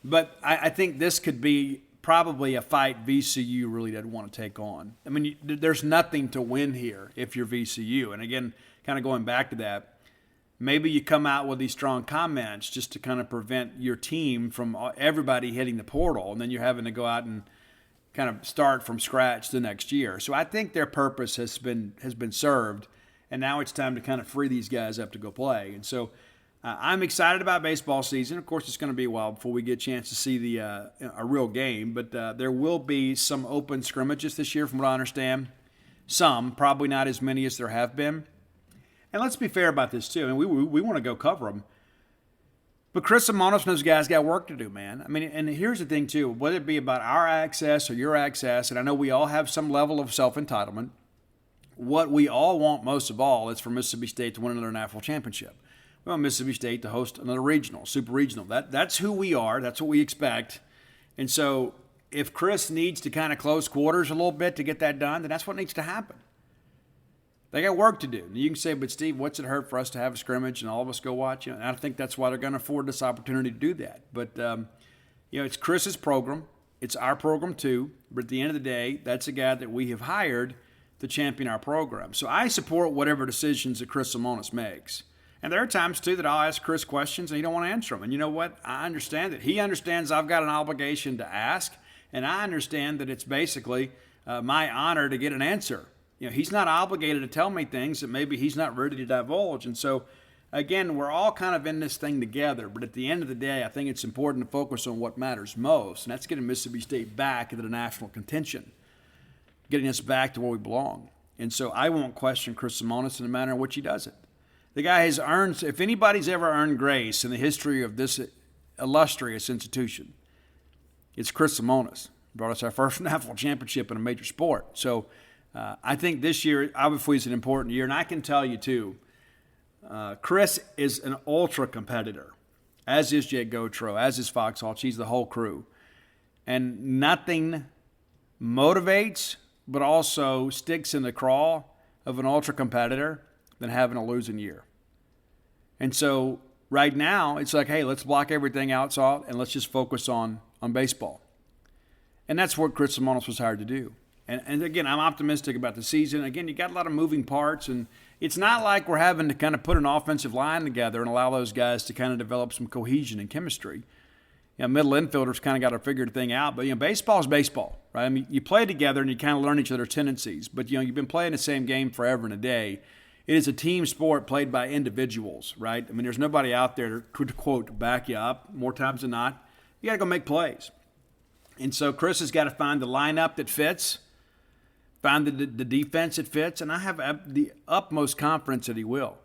But I think this could be probably a fight VCU really doesn't want to take on. I mean, there's nothing to win here if you're VCU. And again, kind of going back to that, maybe you come out with these strong comments just to kind of prevent your team from everybody hitting the portal, and then you're having to go out and kind of start from scratch the next year. So I think their purpose has been served, and now it's time to kind of free these guys up to go play. And so I'm excited about baseball season. Of course, it's going to be a while before we get a chance to see a real game, but there will be some open scrimmages this year from what I understand. Some, probably not as many as there have been. And let's be fair about this too. I mean, we want to go cover them. But Chris Lemonis and those guys got work to do, man. I mean, and here's the thing too, whether it be about our access or your access, and I know we all have some level of self-entitlement, what we all want most of all is for Mississippi State to win another national championship. We want Mississippi State to host another regional, super regional. That's who we are. That's what we expect. And so if Chris needs to kind of close quarters a little bit to get that done, then that's what needs to happen. They got work to do. You can say, but Steve, what's it hurt for us to have a scrimmage and all of us go watch? And I think that's why they're going to afford this opportunity to do that. But, it's Chris's program. It's our program too. But at the end of the day, that's a guy that we have hired to champion our program. So I support whatever decisions that Chris Lemonis makes. And there are times, too, that I'll ask Chris questions and he don't want to answer them. And you know what? I understand that. He understands I've got an obligation to ask, and I understand that it's basically my honor to get an answer. He's not obligated to tell me things that maybe he's not ready to divulge. And so, again, we're all kind of in this thing together. But at the end of the day, I think it's important to focus on what matters most, and that's getting Mississippi State back into the national contention, getting us back to where we belong. And so I won't question Chris Lemonis in the manner in which he does it. The guy has earned, if anybody's ever earned grace in the history of this illustrious institution, it's Chris Lemonis. Brought us our first national championship in a major sport. So I think this year obviously is an important year. And I can tell you, too, Chris is an ultra competitor, as is Jake Gautreaux, as is Fox Hall. She's the whole crew. And nothing motivates but also sticks in the craw of an ultra competitor than having a losing year. And so right now it's like, hey, let's block everything else out and let's just focus on baseball. And that's what Chris Lemonis was hired to do. And again, I'm optimistic about the season. Again, you got a lot of moving parts, and it's not like we're having to kind of put an offensive line together and allow those guys to kind of develop some cohesion and chemistry. Middle infielders kind of got to figure the thing out. But, baseball is baseball, right? I mean, you play together and you kind of learn each other's tendencies. But, you've been playing the same game forever and a day. It is a team sport played by individuals, right? I mean, there's nobody out there to quote, back you up more times than not. You got to go make plays. And so Chris has got to find the lineup that fits, find the defense that fits, and I have the utmost confidence that he will.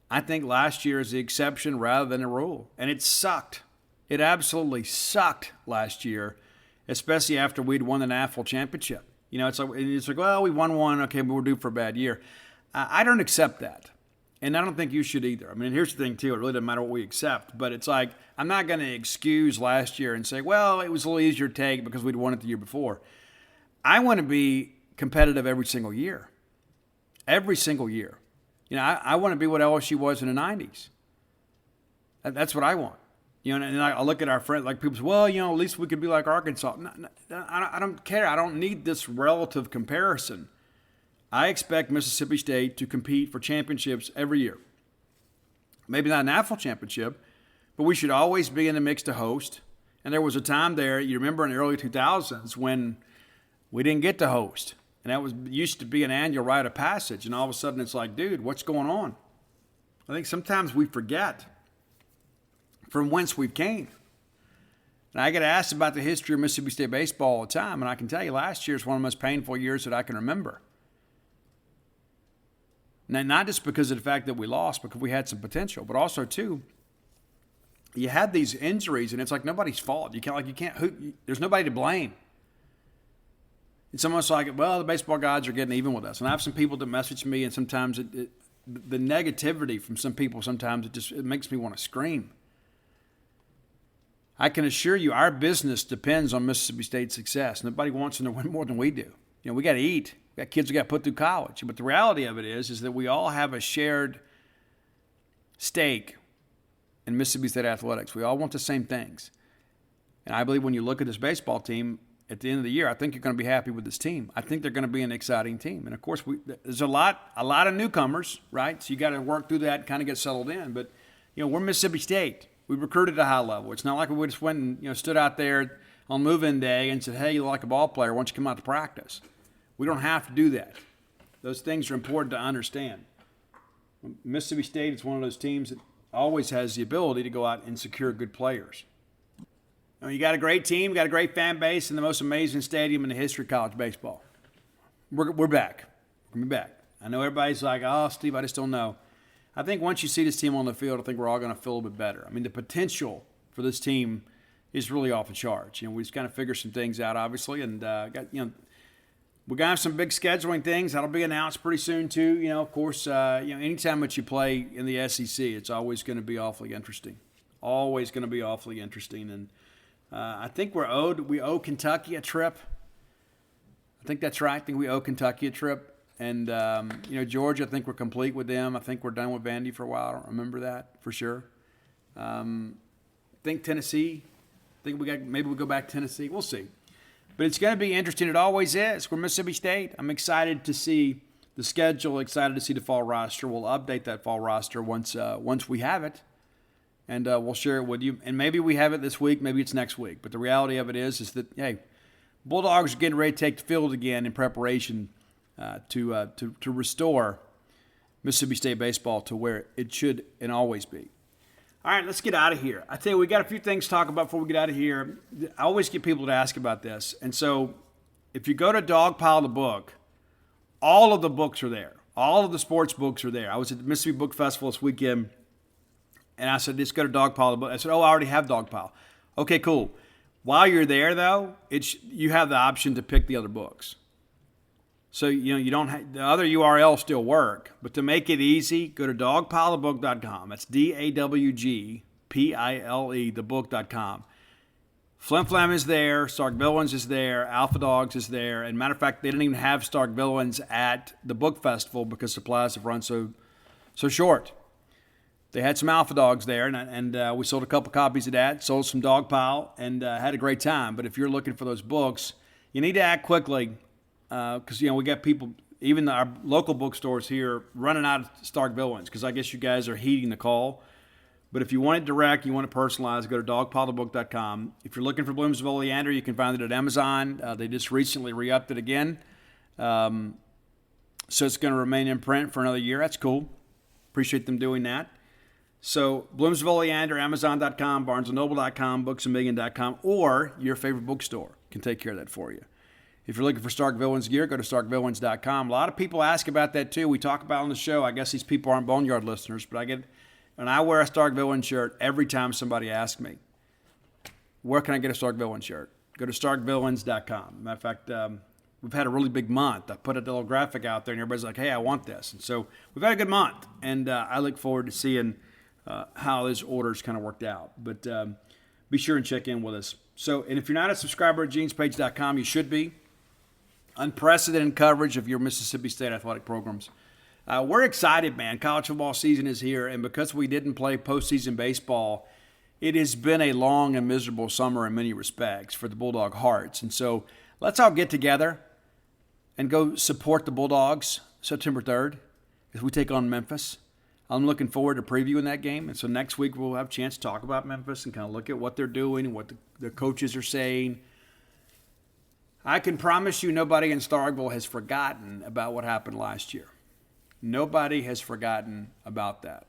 I think last year is the exception rather than the rule. And it sucked. It absolutely sucked last year, especially after we'd won the national championship. You know, it's like, well, we won one. Okay, but we're due for a bad year. I don't accept that. And I don't think you should either. I mean, here's the thing, too. It really doesn't matter what we accept. But it's like, I'm not going to excuse last year and say, well, it was a little easier to take because we'd won it the year before. I want to be competitive every single year. Every single year. You know, I want to be what LSU was in the 90s. That's what I want. You know, and I look at our friends, like people say, well, you know, at least we could be like Arkansas. No, I don't care. I don't need this relative comparison. I expect Mississippi State to compete for championships every year. Maybe not a national championship, but we should always be in the mix to host. And there was a time there, you remember in the early 2000s, when we didn't get to host. And that used to be an annual rite of passage. And all of a sudden it's like, dude, what's going on? I think sometimes we forget from whence we've came. And I get asked about the history of Mississippi State baseball all the time. And I can tell you last year is one of the most painful years that I can remember. Now, not just because of the fact that we lost, because we had some potential, but also, too, you had these injuries, and it's like nobody's fault. There's nobody to blame. It's almost like, well, the baseball gods are getting even with us. And I have some people that message me, and sometimes the negativity from some people, sometimes it makes me want to scream. I can assure you our business depends on Mississippi State's success. Nobody wants them to win more than we do. You know, we got to eat. We got kids who got put through college. But the reality of it is that we all have a shared stake in Mississippi State athletics. We all want the same things. And I believe when you look at this baseball team, at the end of the year, I think you're going to be happy with this team. I think they're going to be an exciting team. And, of course, there's a lot of newcomers, right? So you got to work through that and kind of get settled in. But, you know, we're Mississippi State. We recruited at a high level. It's not like we just went and, you know, stood out there on move-in day and said, hey, you like a ball player, why don't you come out to practice? We don't have to do that. Those things are important to understand. Mississippi State is one of those teams that always has the ability to go out and secure good players. You got a great team, got a great fan base, and the most amazing stadium in the history of college baseball. We're back. We're going to be back. I know everybody's like, oh, Steve, I just don't know. I think once you see this team on the field, I think we're all going to feel a bit better. I mean, the potential for this team is really off the charts. You know, we just kind of figure some things out, obviously, and we're going to have some big scheduling things. That'll be announced pretty soon, too. You know, of course, anytime that you play in the SEC, it's always going to be awfully interesting. Always going to be awfully interesting. And I think we owe Kentucky a trip. I think that's right. I think we owe Kentucky a trip. And, Georgia, I think we're complete with them. I think we're done with Vandy for a while. I don't remember that for sure. I think Tennessee. Maybe we'll go back to Tennessee. We'll see. But it's going to be interesting. It always is. We're Mississippi State. I'm excited to see the schedule, excited to see the fall roster. We'll update that fall roster once we have it. And we'll share it with you. And maybe we have it this week. Maybe it's next week. But the reality of it is that, hey, Bulldogs are getting ready to take the field again in preparation to restore Mississippi State baseball to where it should and always be. All right, let's get out of here. I tell you, we got a few things to talk about before we get out of here. I always get people to ask about this. And so if you go to Dogpile the Book, all of the books are there. All of the sports books are there. I was at the Mississippi Book Festival this weekend, and I said, just go to Dogpile the Book. I said, I already have Dogpile. Okay, cool. While you're there, though, you have the option to pick the other books. So, you don't the other URLs still work, but to make it easy, go to dogpilethebook.com. That's DAWGPILE, thebook.com. Flim Flam is there, Stark Villains is there, Alpha Dogs is there. And matter of fact, they didn't even have Stark Villains at the book festival because supplies have run so short. They had some Alpha Dogs there, and we sold a couple copies of that, sold some Dogpile, and had a great time. But if you're looking for those books, you need to act quickly. Because, we got people, even our local bookstores here, running out of Stark Villains because I guess you guys are heeding the call. But if you want it direct, you want it personalized, go to dogpilethebook.com. If you're looking for Bloomsville Leander, you can find it at Amazon. They just recently re-upped it again. So it's going to remain in print for another year. That's cool. Appreciate them doing that. So Bloomsville, Leander, Amazon.com, BarnesandNoble.com, BooksAMillion.com, or your favorite bookstore can take care of that for you. If you're looking for Stark Villains gear, go to StarkVillains.com. A lot of people ask about that too. We talk about it on the show. I guess these people aren't Boneyard listeners, but I wear a Stark Villain shirt every time somebody asks me, where can I get a Stark Villain shirt? Go to StarkVillains.com. Matter of fact, we've had a really big month. I put a little graphic out there, and everybody's like, hey, I want this. And so we've had a good month, and I look forward to seeing how those orders kind of worked out. But be sure and check in with us. So, and if you're not a subscriber at genespage.com, you should be. Unprecedented coverage of your Mississippi State athletic programs. We're excited, man. College football season is here, and because we didn't play postseason baseball, it has been a long and miserable summer in many respects for the Bulldog Hearts. And so let's all get together and go support the Bulldogs September 3rd as we take on Memphis. I'm looking forward to previewing that game. And so next week we'll have a chance to talk about Memphis and kind of look at what they're doing and what their coaches are saying. I can promise you nobody in Starkville has forgotten about what happened last year. Nobody has forgotten about that.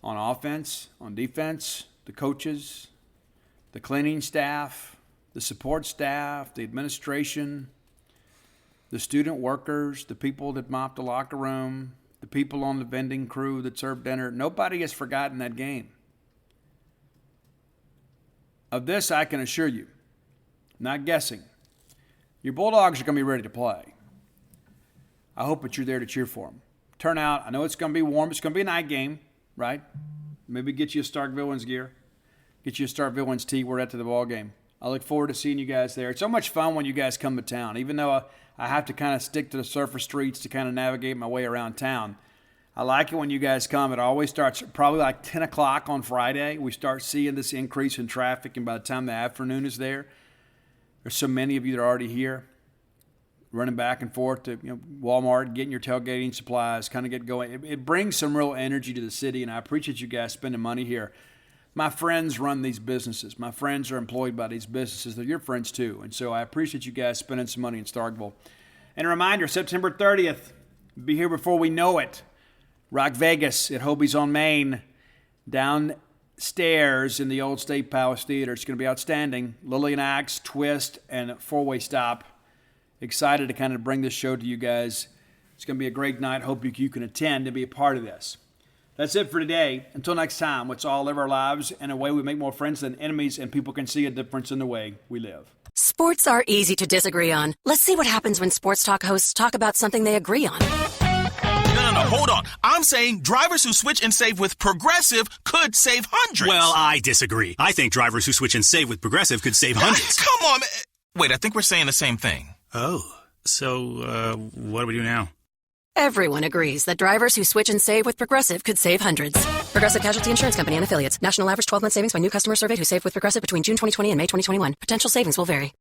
On offense, on defense, the coaches, the cleaning staff, the support staff, the administration, the student workers, the people that mopped the locker room, the people on the vending crew that served dinner. Nobody has forgotten that game. Of this, I can assure you, not guessing, your Bulldogs are going to be ready to play. I hope that you're there to cheer for them. Turn out. I know it's going to be warm. It's going to be a night game, right? Maybe get you a Stark Villains gear. Get you a Stark Villains tee. We're at the ball game. I look forward to seeing you guys there. It's so much fun when you guys come to town. Even though I have to kind of stick to the surface streets to kind of navigate my way around town, I like it when you guys come. It always starts probably like 10 o'clock on Friday. We start seeing this increase in traffic, and by the time the afternoon is there, there's so many of you that are already here, running back and forth to Walmart, getting your tailgating supplies, kind of get going. It brings some real energy to the city, and I appreciate you guys spending money here. My friends run these businesses. My friends are employed by these businesses. They're your friends too, and so I appreciate you guys spending some money in Starkville. And a reminder, September 30th, be here before we know it. Rock Vegas at Hobie's on Main, downstairs in the old State Palace Theater. It's going to be outstanding. Lillian Acts, Twist, and a four-way stop. Excited to kind of bring this show to you guys. It's going to be a great night. Hope you can attend and be a part of this. That's it for today. Until next time, let's all live our lives in a way we make more friends than enemies, and people can see a difference in the way we live. Sports are easy to disagree on. Let's see what happens when sports talk hosts talk about something they agree on. No, hold on. I'm saying drivers who switch and save with Progressive could save hundreds. Well, I disagree. I think drivers who switch and save with Progressive could save hundreds. Come on, man. Wait, I think we're saying the same thing. Oh, so what do we do now? Everyone agrees that drivers who switch and save with Progressive could save hundreds. Progressive Casualty Insurance Company and affiliates. National average 12-month savings by new customer surveyed who saved with Progressive between June 2020 and May 2021. Potential savings will vary.